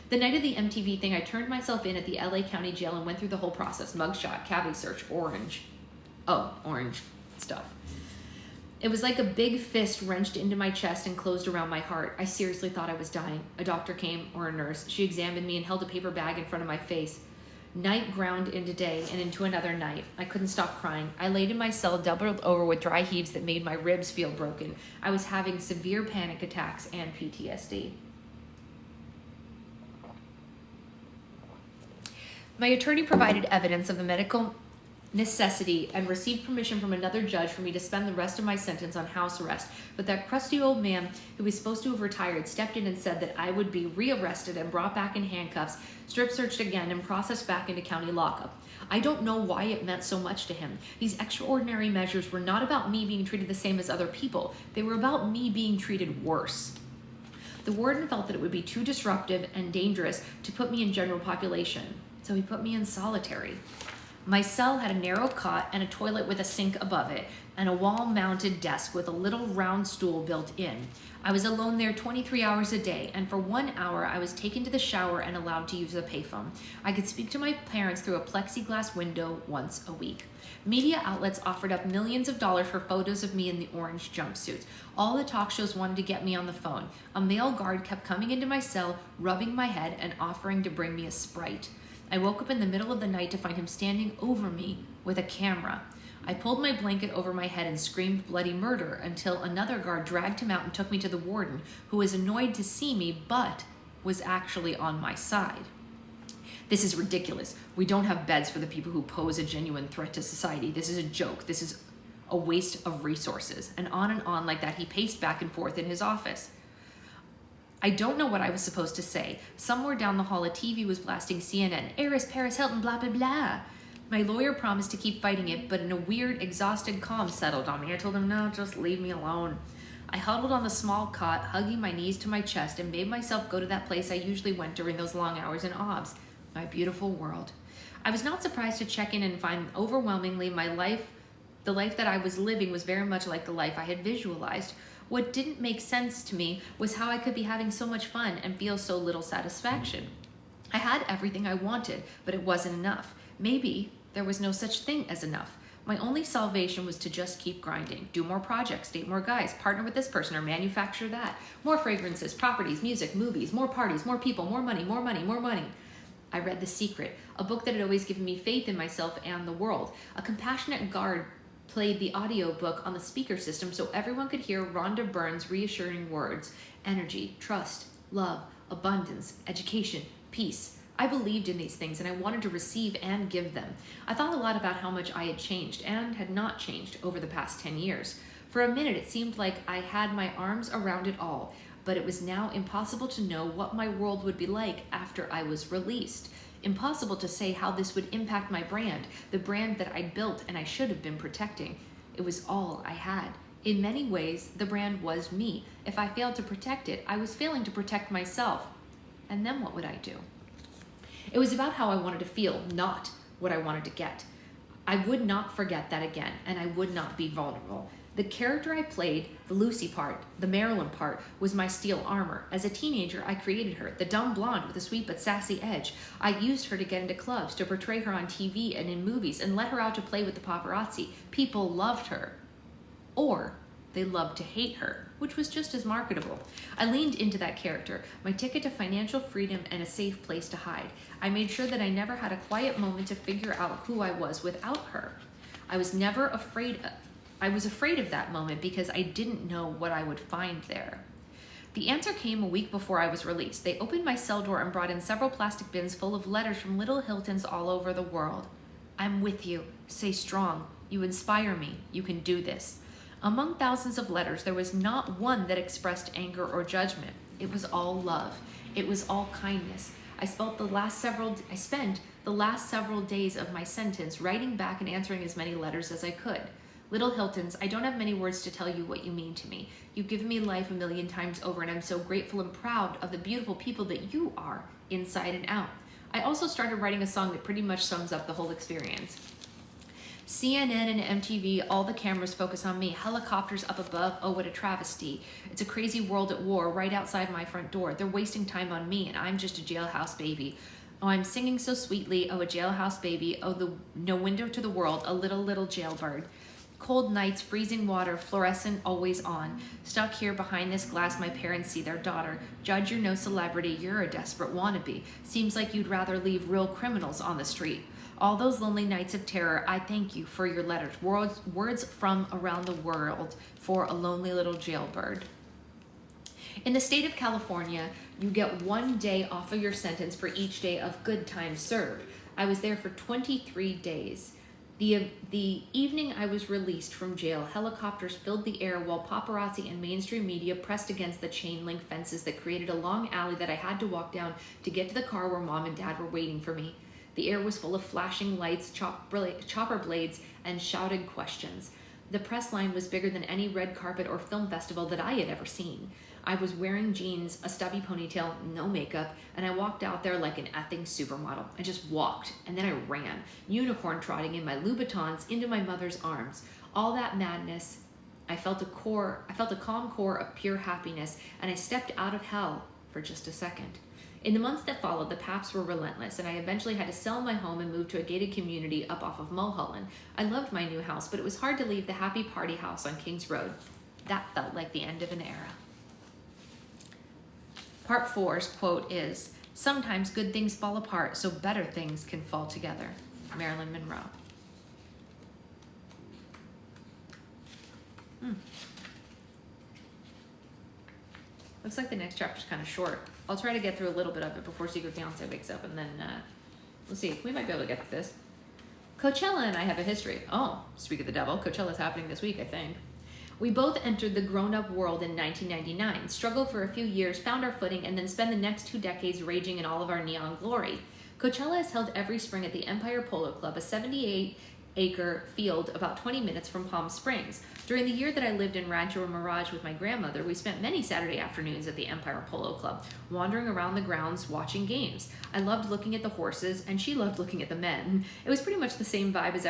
The night of the MTV thing, I turned myself in at the LA County Jail and went through the whole process. Mugshot, cavity search, orange stuff. It was like a big fist wrenched into my chest and closed around my heart. I seriously thought I was dying. A doctor came, or a nurse. She examined me and held a paper bag in front of my face. Night ground into day and into another night. I couldn't stop crying. I laid in my cell doubled over with dry heaves that made my ribs feel broken. I was having severe panic attacks and PTSD. My attorney provided evidence of the medical necessity and received permission from another judge for me to spend the rest of my sentence on house arrest. But that crusty old man who was supposed to have retired stepped in and said that I would be rearrested and brought back in handcuffs, strip searched again, and processed back into county lockup. I don't know why it meant so much to him. These extraordinary measures were not about me being treated the same as other people. They were about me being treated worse. The warden felt that it would be too disruptive and dangerous to put me in general population, so he put me in solitary. My cell had a narrow cot and a toilet with a sink above it, and a wall-mounted desk with a little round stool built in. I was alone there 23 hours a day, and for 1 hour I was taken to the shower and allowed to use the payphone. I could speak to my parents through a plexiglass window once a week. Media outlets offered up millions of dollars for photos of me in the orange jumpsuits. All the talk shows wanted to get me on the phone. A male guard kept coming into my cell, rubbing my head, and offering to bring me a Sprite. I woke up in the middle of the night to find him standing over me with a camera. I pulled my blanket over my head and screamed bloody murder until another guard dragged him out and took me to the warden, who was annoyed to see me but was actually on my side. This is ridiculous. We don't have beds for the people who pose a genuine threat to society. This is a joke. This is a waste of resources. And on like that, he paced back and forth in his office. I don't know what I was supposed to say. Somewhere down the hall, a TV was blasting CNN. Heiress, Paris Hilton, blah, blah, blah. My lawyer promised to keep fighting it, but in a weird, exhausted calm settled on me. I told him, no, just leave me alone. I huddled on the small cot, hugging my knees to my chest, and made myself go to that place I usually went during those long hours in OBS. My beautiful world. I was not surprised to check in and find overwhelmingly the life that I was living was very much like the life I had visualized. What didn't make sense to me was how I could be having so much fun and feel so little satisfaction. I had everything I wanted, but it wasn't enough. Maybe there was no such thing as enough. My only salvation was to just keep grinding, do more projects, date more guys, partner with this person or manufacture that. More fragrances, properties, music, movies, more parties, more people, more money, more money, more money. I read The Secret, a book that had always given me faith in myself and the world. A compassionate guard played the audiobook on the speaker system so everyone could hear Rhonda Byrne's reassuring words: energy, trust, love, abundance, education, peace. I believed in these things and I wanted to receive and give them. I thought a lot about how much I had changed and had not changed over the past 10 years. For a minute, it seemed like I had my arms around it all, but it was now impossible to know what my world would be like after I was released. Impossible to say how this would impact my brand, the brand that I'd built and I should have been protecting. It was all I had. In many ways, the brand was me. If I failed to protect it, I was failing to protect myself. And then what would I do? It was about how I wanted to feel, not what I wanted to get. I would not forget that again, and I would not be vulnerable. The character I played, the Lucy part, the Marilyn part, was my steel armor. As a teenager, I created her, the dumb blonde with a sweet but sassy edge. I used her to get into clubs, to portray her on TV and in movies, and let her out to play with the paparazzi. People loved her. Or they loved to hate her, which was just as marketable. I leaned into that character, my ticket to financial freedom and a safe place to hide. I made sure that I never had a quiet moment to figure out who I was without her. I was afraid of that moment because I didn't know what I would find there. The answer came a week before I was released. They opened my cell door and brought in several plastic bins full of letters from little Hiltons all over the world. I'm with you. Stay strong. You inspire me. You can do this. Among thousands of letters, there was not one that expressed anger or judgment. It was all love. It was all kindness. I spent the last several days of my sentence writing back and answering as many letters as I could. Little Hiltons, I don't have many words to tell you what you mean to me. You've given me life a million times over, and I'm so grateful and proud of the beautiful people that you are, inside and out. I also started writing a song that pretty much sums up the whole experience. CNN and MTV, all the cameras focus on me. Helicopters up above, oh, what a travesty. It's a crazy world at war right outside my front door. They're wasting time on me, and I'm just a jailhouse baby. Oh, I'm singing so sweetly, oh, a jailhouse baby. Oh, no window to the world, a little jailbird. Cold nights, freezing water, fluorescent always on. Stuck here behind this glass, my parents see their daughter. Judge, you're no celebrity, you're a desperate wannabe. Seems like you'd rather leave real criminals on the street. All those lonely nights of terror, I thank you for your letters. Words from around the world for a lonely little jailbird. In the state of California, you get 1 day off of your sentence for each day of good time served. I was there for 23 days. The evening I was released from jail, helicopters filled the air while paparazzi and mainstream media pressed against the chain link fences that created a long alley that I had to walk down to get to the car where Mom and Dad were waiting for me. The air was full of flashing lights, chopper blades, and shouted questions. The press line was bigger than any red carpet or film festival that I had ever seen. I was wearing jeans, a stubby ponytail, no makeup, and I walked out there like an effing supermodel. I just walked, and then I ran, unicorn trotting in my Louboutins into my mother's arms. All that madness, I felt a calm core of pure happiness, and I stepped out of hell for just a second. In the months that followed, the paps were relentless, and I eventually had to sell my home and move to a gated community up off of Mulholland. I loved my new house, but it was hard to leave the happy party house on Kings Road. That felt like the end of an era. Part 4's quote is, "Sometimes good things fall apart so better things can fall together." Marilyn Monroe. Looks like the next chapter's kind of short. I'll try to get through a little bit of it before Secret Fiance wakes up, and then we'll see. We might be able to get through this. Coachella and I have a history. Oh, speak of the devil, Coachella's happening this week, I think. We both entered the grown-up world in 1999, struggled for a few years, found our footing, and then spent the next 2 decades raging in all of our neon glory. Coachella is held every spring at the Empire Polo Club, a 78-acre field about 20 minutes from Palm Springs. During the year that I lived in Rancho Mirage with my grandmother, we spent many Saturday afternoons at the Empire Polo Club, wandering around the grounds, watching games. I loved looking at the horses, and she loved looking at the men. It was pretty much the same vibe as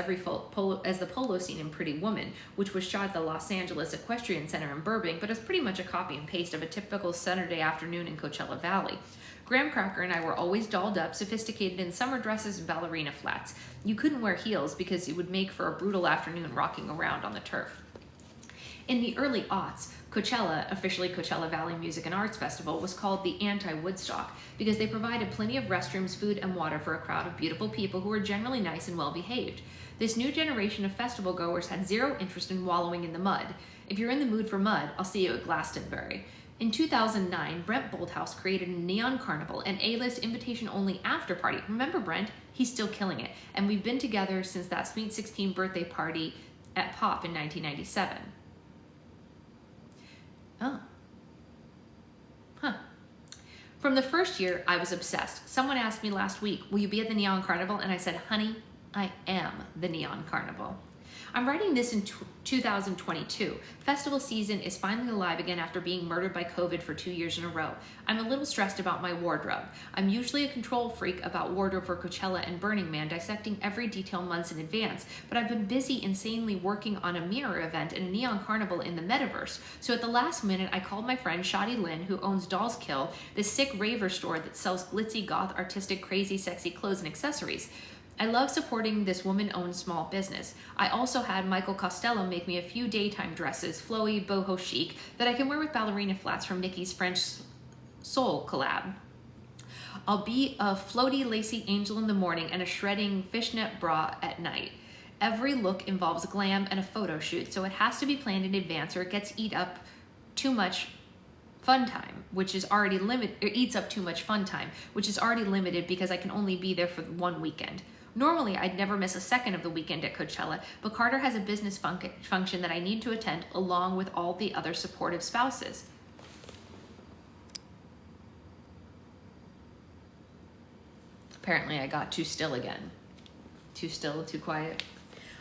the polo scene in Pretty Woman, which was shot at the Los Angeles Equestrian Center in Burbank, but it's pretty much a copy and paste of a typical Saturday afternoon in Coachella Valley. Graham Cracker and I were always dolled up, sophisticated in summer dresses and ballerina flats. You couldn't wear heels because it would make for a brutal afternoon rocking around on the turf. In the early aughts, Coachella, officially Coachella Valley Music and Arts Festival, was called the anti-Woodstock because they provided plenty of restrooms, food, and water for a crowd of beautiful people who were generally nice and well-behaved. This new generation of festival goers had zero interest in wallowing in the mud. If you're in the mood for mud, I'll see you at Glastonbury. In 2009, Brent Bolthouse created a neon carnival, an A-list invitation-only after-party. Remember Brent? He's still killing it, and we've been together since that Sweet 16 birthday party at Pop in 1997. Oh. Huh. From the first year, I was obsessed. Someone asked me last week, will you be at the Neon Carnival? And I said, honey, I am the Neon Carnival. I'm writing this in 2022. Festival season is finally alive again after being murdered by COVID for 2 years in a row. I'm a little stressed about my wardrobe. I'm usually a control freak about wardrobe for Coachella and Burning Man, dissecting every detail months in advance, but I've been busy insanely working on a mirror event and a neon carnival in the metaverse. So at the last minute, I called my friend Shadi Lynn, who owns Dolls Kill, this sick raver store that sells glitzy, goth, artistic, crazy, sexy clothes and accessories. I love supporting this woman-owned small business. I also had Michael Costello make me a few daytime dresses, flowy, boho chic, that I can wear with ballerina flats from Nikki's French Soul collab. I'll be a floaty, lacy angel in the morning and a shredding fishnet bra at night. Every look involves glam and a photo shoot, so it has to be planned in advance or it gets eat up too much fun time, which is already limited, or eats up too much fun time, which is already limited because I can only be there for one weekend. Normally, I'd never miss a second of the weekend at Coachella, but Carter has a business function that I need to attend along with all the other supportive spouses. Apparently, I got too still again. Too still, too quiet.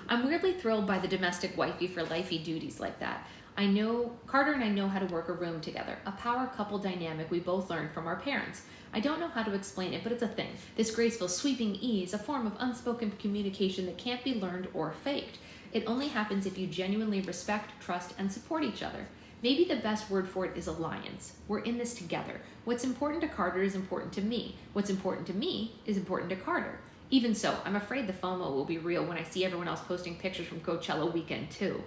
I'm weirdly thrilled by the domestic wifey for lifey duties like that. I know, Carter and I know how to work a room together, a power couple dynamic we both learned from our parents. I don't know how to explain it, but it's a thing. This graceful, sweeping ease, a form of unspoken communication that can't be learned or faked. It only happens if you genuinely respect, trust, and support each other. Maybe the best word for it is alliance. We're in this together. What's important to Carter is important to me. What's important to me is important to Carter. Even so, I'm afraid the FOMO will be real when I see everyone else posting pictures from Coachella weekend too.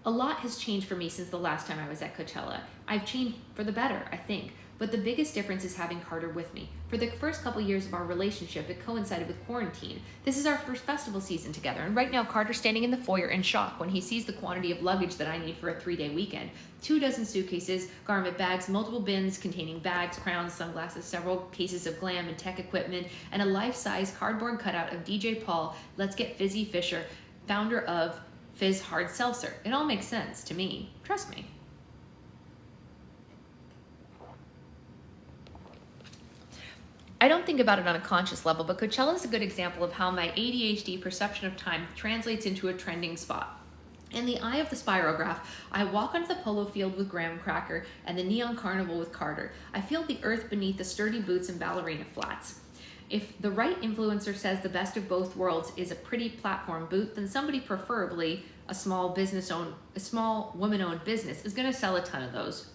A lot has changed for me since the last time I was at Coachella. I've changed for the better, I think. But the biggest difference is having Carter with me. For the first couple years of our relationship, it coincided with quarantine. This is our first festival season together, and right now Carter's standing in the foyer in shock when he sees the quantity of luggage that I need for a 3-day weekend. 24 suitcases, garment bags, multiple bins containing bags, crowns, sunglasses, several cases of glam and tech equipment, and a life-size cardboard cutout of DJ Paul, Let's Get Fizzy Fisher, founder of Fizz Hard Seltzer. It all makes sense to me. Trust me. I don't think about it on a conscious level, but Coachella is a good example of how my ADHD perception of time translates into a trending spot. In the eye of the spirograph, I walk onto the polo field with Graham Cracker and the Neon Carnival with Carter. I feel the earth beneath the sturdy boots and ballerina flats. If the right influencer says the best of both worlds is a pretty platform boot, then somebody, preferably a small woman-owned business, is going to sell a ton of those.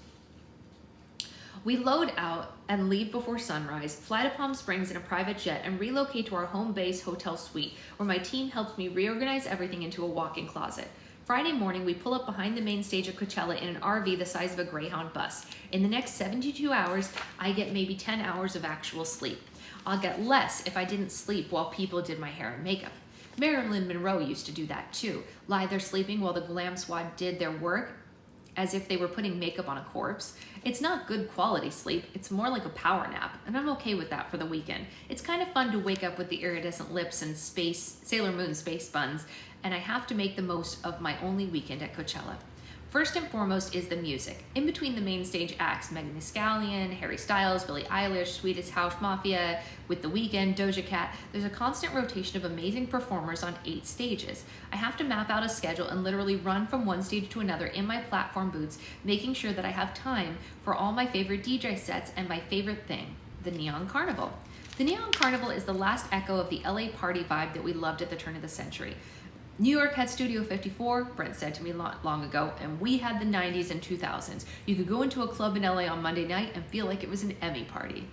We load out and leave before sunrise, fly to Palm Springs in a private jet, and relocate to our home base hotel suite, where my team helps me reorganize everything into a walk-in closet. Friday morning, we pull up behind the main stage of Coachella in an RV the size of a Greyhound bus. In the next 72 hours, I get maybe 10 hours of actual sleep. I'll get less if I didn't sleep while people did my hair and makeup. Marilyn Monroe used to do that too, lie there sleeping while the glam squad did their work as if they were putting makeup on a corpse. It's not good quality sleep, it's more like a power nap, and I'm okay with that for the weekend. It's kind of fun to wake up with the iridescent lips and Sailor Moon space buns, and I have to make the most of my only weekend at Coachella. First and foremost is the music. In between the main stage acts, Megan Thee Stallion, Harry Styles, Billie Eilish, Swedish House Mafia, With the Weeknd, Doja Cat, there's a constant rotation of amazing performers on 8 stages. I have to map out a schedule and literally run from one stage to another in my platform boots, making sure that I have time for all my favorite DJ sets and my favorite thing, the Neon Carnival. The Neon Carnival is the last echo of the LA party vibe that we loved at the turn of the century. New York had Studio 54, Brent said to me long ago, and we had the 90s and 2000s. You could go into a club in LA on Monday night and feel like it was an Emmy party.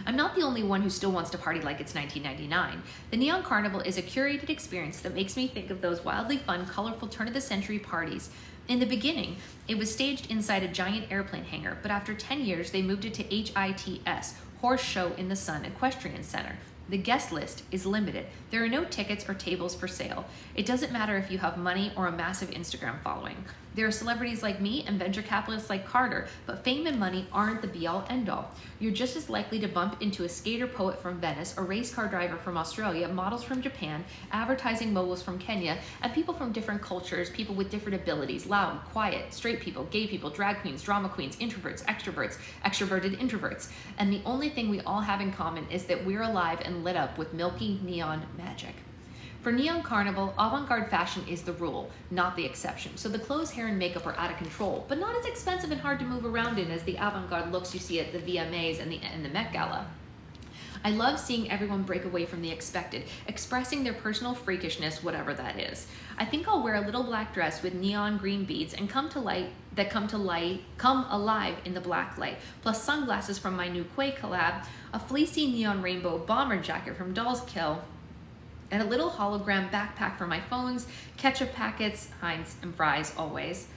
I'm not the only one who still wants to party like it's 1999. The Neon Carnival is a curated experience that makes me think of those wildly fun, colorful turn-of-the-century parties. In the beginning, it was staged inside a giant airplane hangar, but after 10 years, they moved it to HITS, Horse Show in the Sun Equestrian Center. The guest list is limited. There are no tickets or tables for sale. It doesn't matter if you have money or a massive Instagram following. There are celebrities like me and venture capitalists like Carter, but fame and money aren't the be-all end-all. You're just as likely to bump into a skater poet from Venice, a race car driver from Australia, models from Japan, advertising moguls from Kenya, and people from different cultures, people with different abilities, loud, quiet, straight people, gay people, drag queens, drama queens, introverts, extroverts, extroverted introverts. And the only thing we all have in common is that we're alive and lit up with milky neon magic. For Neon Carnival, avant-garde fashion is the rule, not the exception. So the clothes, hair, and makeup are out of control, but not as expensive and hard to move around in as the avant-garde looks you see at the VMAs and the Met Gala. I love seeing everyone break away from the expected, expressing their personal freakishness, whatever that is. I think I'll wear a little black dress with neon green beads and come alive in the black light, plus sunglasses from my new Quay collab, a fleecy neon rainbow bomber jacket from Doll's Kill, and a little hologram backpack for my phones, ketchup packets, Heinz and fries always,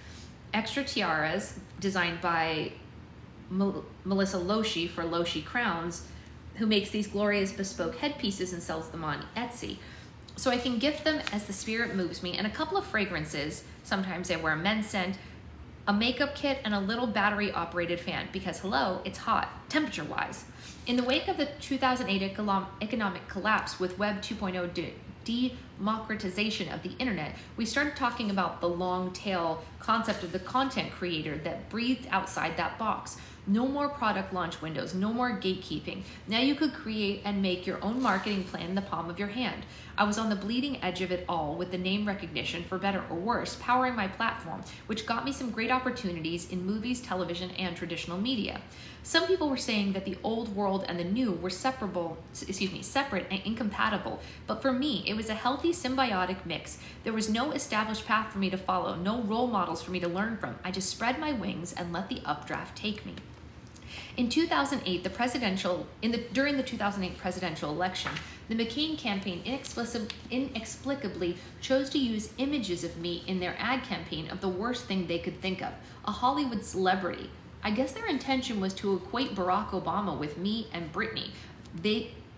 extra tiaras designed by Melissa Loshi for Loshi Crowns, who makes these glorious bespoke headpieces and sells them on Etsy. So I can gift them as the spirit moves me, and a couple of fragrances, sometimes I wear a men's scent, a makeup kit, and a little battery-operated fan, because hello, it's hot, temperature-wise. In the wake of the 2008 economic collapse with Web 2.0 democratization of the internet, we started talking about the long tail concept of the content creator that breathed outside that box. No more product launch windows, no more gatekeeping. Now you could create and make your own marketing plan in the palm of your hand. I was on the bleeding edge of it all with the name recognition, for better or worse, powering my platform, which got me some great opportunities in movies, television, and traditional media. Some people were saying that the old world and the new were separate and incompatible, but for me, it was a healthy symbiotic mix. There was no established path for me to follow, no role models for me to learn from. I just spread my wings and let the updraft take me. In 2008, during the 2008 presidential election, the McCain campaign inexplicably chose to use images of me in their ad campaign of the worst thing they could think of, a Hollywood celebrity. I guess their intention was to equate Barack Obama with me and Britney,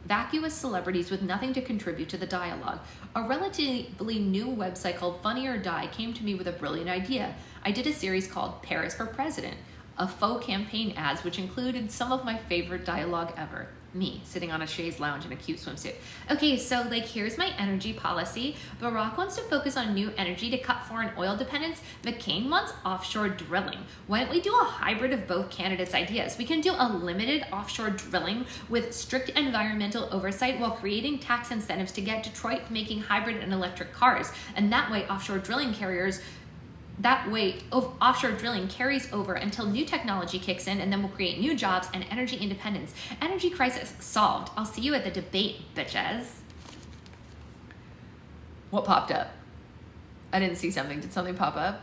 vacuous celebrities with nothing to contribute to the dialogue. A relatively new website called Funny or Die came to me with a brilliant idea. I did a series called Paris for President, of faux campaign ads which included some of my favorite dialogue ever. Me, sitting on a chaise lounge in a cute swimsuit. Okay, so here's my energy policy. Barack wants to focus on new energy to cut foreign oil dependence. McCain wants offshore drilling. Why don't we do a hybrid of both candidates' ideas? We can do a limited offshore drilling with strict environmental oversight while creating tax incentives to get Detroit making hybrid and electric cars. And that way offshore drilling carries over until new technology kicks in, and then we'll create new jobs and energy independence. Energy crisis solved. I'll see you at the debate, bitches. What popped up? I didn't see something. Did something pop up?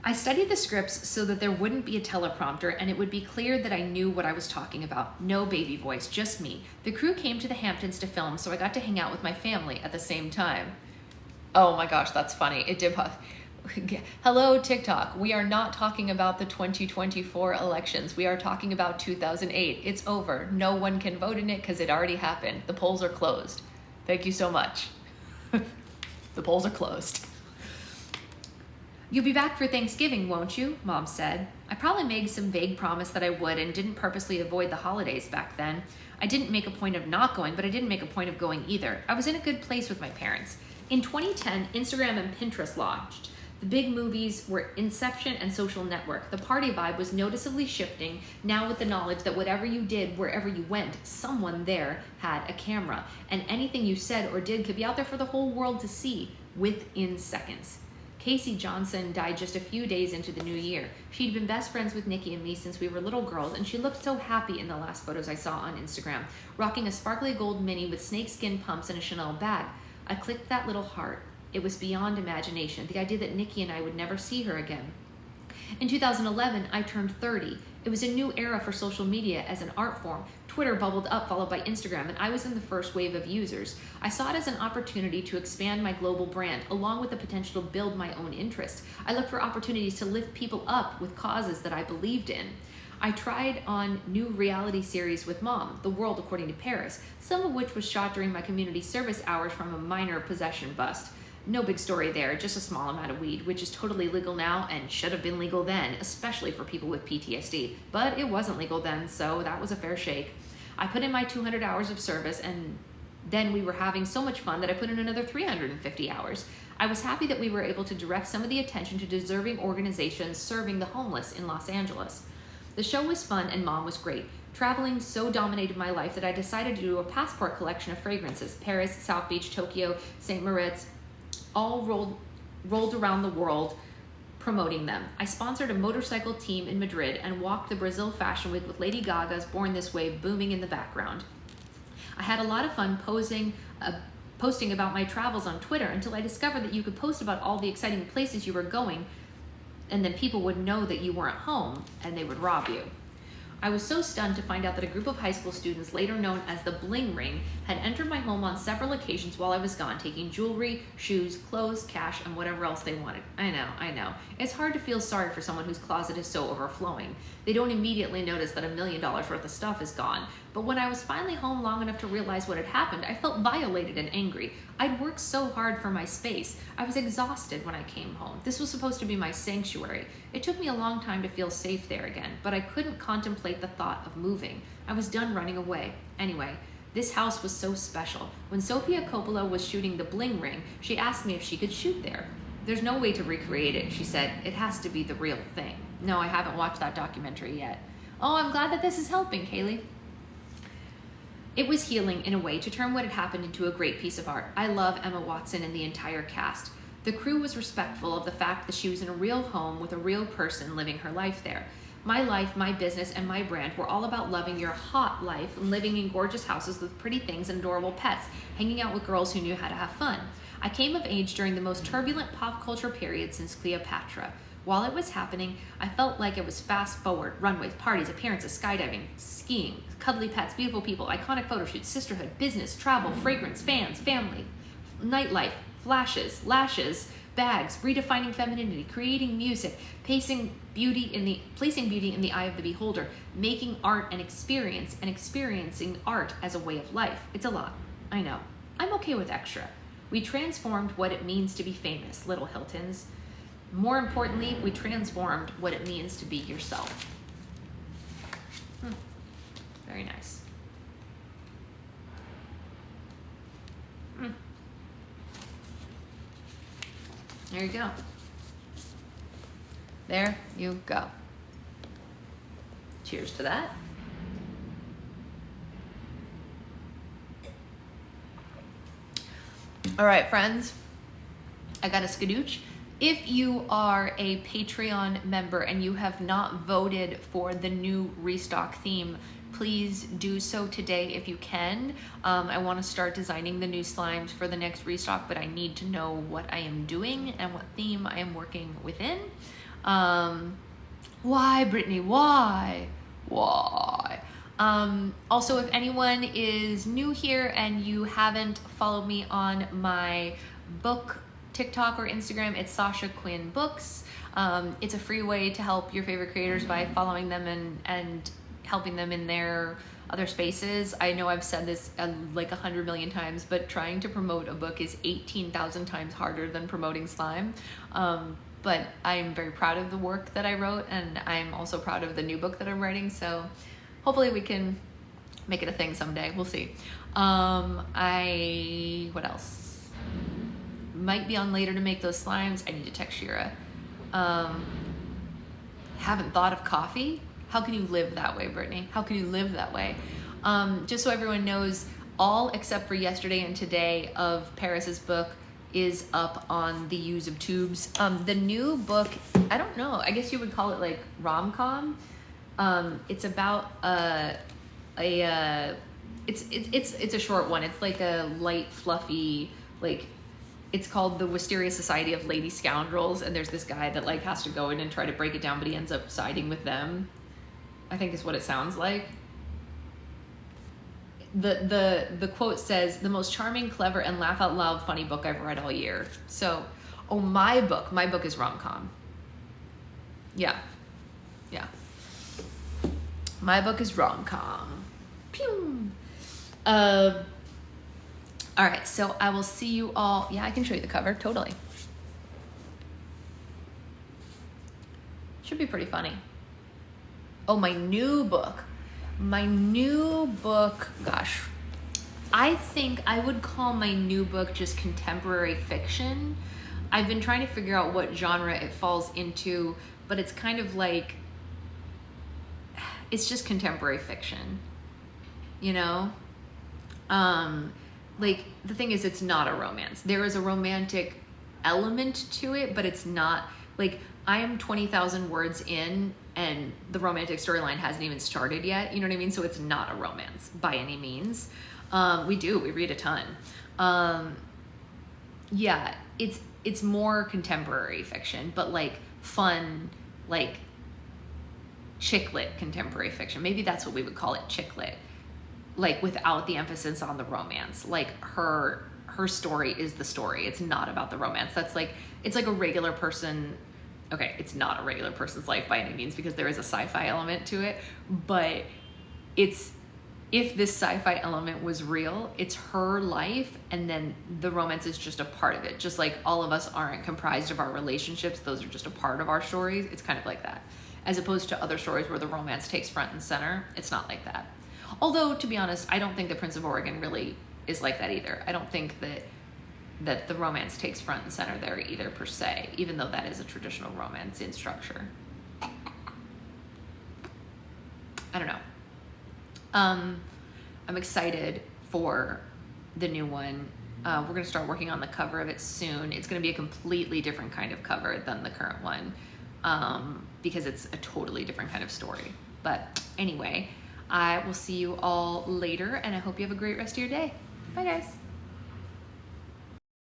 I studied the scripts so that there wouldn't be a teleprompter and it would be clear that I knew what I was talking about. No baby voice, just me. The crew came to the Hamptons to film, so I got to hang out with my family at the same time. Oh my gosh, that's funny. It did pop. Hello, TikTok. We are not talking about the 2024 elections. We are talking about 2008. It's over. No one can vote in it because it already happened. The polls are closed. Thank you so much. The polls are closed. You'll be back for Thanksgiving, won't you? Mom said. I probably made some vague promise that I would and didn't purposely avoid the holidays back then. I didn't make a point of not going, but I didn't make a point of going either. I was in a good place with my parents. In 2010, Instagram and Pinterest launched. The big movies were Inception and Social Network. The party vibe was noticeably shifting now with the knowledge that whatever you did, wherever you went, someone there had a camera. And anything you said or did could be out there for the whole world to see within seconds. Casey Johnson died just a few days into the new year. She'd been best friends with Nikki and me since we were little girls, and she looked so happy in the last photos I saw on Instagram, rocking a sparkly gold mini with snakeskin pumps and a Chanel bag. I clicked that little heart. It was beyond imagination, the idea that Nikki and I would never see her again. In 2011, I turned 30. It was a new era for social media as an art form. Twitter bubbled up, followed by Instagram, and I was in the first wave of users. I saw it as an opportunity to expand my global brand, along with the potential to build my own interest. I looked for opportunities to lift people up with causes that I believed in. I tried on new reality series with Mom, The World According to Paris, some of which was shot during my community service hours from a minor possession bust. No big story there, just a small amount of weed, which is totally legal now and should have been legal then, especially for people with PTSD. But it wasn't legal then, so that was a fair shake. I put in my 200 hours of service, and then we were having so much fun that I put in another 350 hours. I was happy that we were able to direct some of the attention to deserving organizations serving the homeless in Los Angeles. The show was fun and Mom was great. Traveling so dominated my life that I decided to do a passport collection of fragrances: Paris, South Beach, Tokyo, St. Moritz, all rolled around the world promoting them. I sponsored a motorcycle team in Madrid and walked the Brazil Fashion Week with Lady Gaga's Born This Way booming in the background. I had a lot of fun posting about my travels on Twitter until I discovered that you could post about all the exciting places you were going, and then people would know that you weren't home and they would rob you. I was so stunned to find out that a group of high school students, later known as the Bling Ring, had entered my home on several occasions while I was gone, taking jewelry, shoes, clothes, cash, and whatever else they wanted. I know. It's hard to feel sorry for someone whose closet is so overflowing. They don't immediately notice that $1 million worth of stuff is gone. But when I was finally home long enough to realize what had happened, I felt violated and angry. I'd worked so hard for my space. I was exhausted when I came home. This was supposed to be my sanctuary. It took me a long time to feel safe there again, but I couldn't contemplate the thought of moving. I was done running away. Anyway, this house was so special. When Sofia Coppola was shooting The Bling Ring, she asked me if she could shoot there. There's no way to recreate it, she said. It has to be the real thing. No, I haven't watched that documentary yet. Oh, I'm glad that this is helping, Kaylee. It was healing in a way to turn what had happened into a great piece of art. I love Emma Watson and the entire cast. The crew was respectful of the fact that she was in a real home with a real person living her life there. My life, my business, and my brand were all about loving your hot life and living in gorgeous houses with pretty things and adorable pets, hanging out with girls who knew how to have fun. I came of age during the most turbulent pop culture period since Cleopatra. While it was happening, I felt like it was fast forward: runways, parties, appearances, skydiving, skiing, cuddly pets, beautiful people, iconic photo shoots, sisterhood, business, travel, fragrance, fans, family, nightlife, flashes, lashes, bags, redefining femininity, creating music, placing beauty in the eye of the beholder, making art an experience, and experiencing art as a way of life. It's a lot, I know. I'm okay with extra. We transformed what it means to be famous, little Hiltons. More importantly, we transformed what it means to be yourself. Very nice. There you go. There you go. Cheers to that. All right, friends, I got a skadooch. If you are a Patreon member and you have not voted for the new restock theme, please do so today if you can. I want to start designing the new slimes for the next restock, but I need to know what I am doing and what theme I am working within. Why, Brittany? Why? Also, if anyone is new here and you haven't followed me on my book TikTok or Instagram, it's Sasha Quinn Books. It's a free way to help your favorite creators by following them and helping them in their other spaces. I know I've said this like 100 million times, but trying to promote a book is 18,000 times harder than promoting slime. But I'm very proud of the work that I wrote, and I'm also proud of the new book that I'm writing. So hopefully we can make it a thing someday. We'll see. What else? Might be on later to make those slimes. I need to text Shira. Haven't thought of coffee? How can you live that way, Brittany? How can you live that way? Just so everyone knows, all except for yesterday and today of Paris's book is up on the Use of Tubes. The new book, I don't know, I guess you would call it like rom-com. It's about it's a short one. It's like a light, fluffy, like, it's called The Wisteria Society of Lady Scoundrels, and there's this guy that like has to go in and try to break it down, but he ends up siding with them, I think is what it sounds like. The quote says, "The most charming, clever, and laugh out loud funny book I've read all year." So, my book is rom-com. Yeah. My book is rom-com. Pew! All right, so I will see you all. Yeah, I can show you the cover, totally. Should be pretty funny. Oh, my new book, gosh. I think I would call my new book just contemporary fiction. I've been trying to figure out what genre it falls into, but it's kind of like, it's just contemporary fiction, you know? Like, the thing is, it's not a romance. There is a romantic element to it, but it's not, like, I am 20,000 words in and the romantic storyline hasn't even started yet, you know what I mean? So it's not a romance by any means. We read a ton. Yeah, it's more contemporary fiction, but like fun, like chick lit contemporary fiction. Maybe that's what we would call it, chick lit. Like without the emphasis on the romance. Like her story is the story. It's not about the romance. That's like, it's like a regular person. Okay, it's not a regular person's life by any means because there is a sci-fi element to it, but if this sci-fi element was real, it's her life, and then the romance is just a part of it. Just like all of us aren't comprised of our relationships, those are just a part of our stories. It's kind of like that. As opposed to other stories where the romance takes front and center, it's not like that. Although, to be honest, I don't think the Prince of Oregon really is like that either. I don't think that the romance takes front and center there either, per se, even though that is a traditional romance in structure. I don't know. I'm excited for the new one. We're going to start working on the cover of it soon. It's going to be a completely different kind of cover than the current one, because it's a totally different kind of story. But anyway, I will see you all later, and I hope you have a great rest of your day. Bye, guys.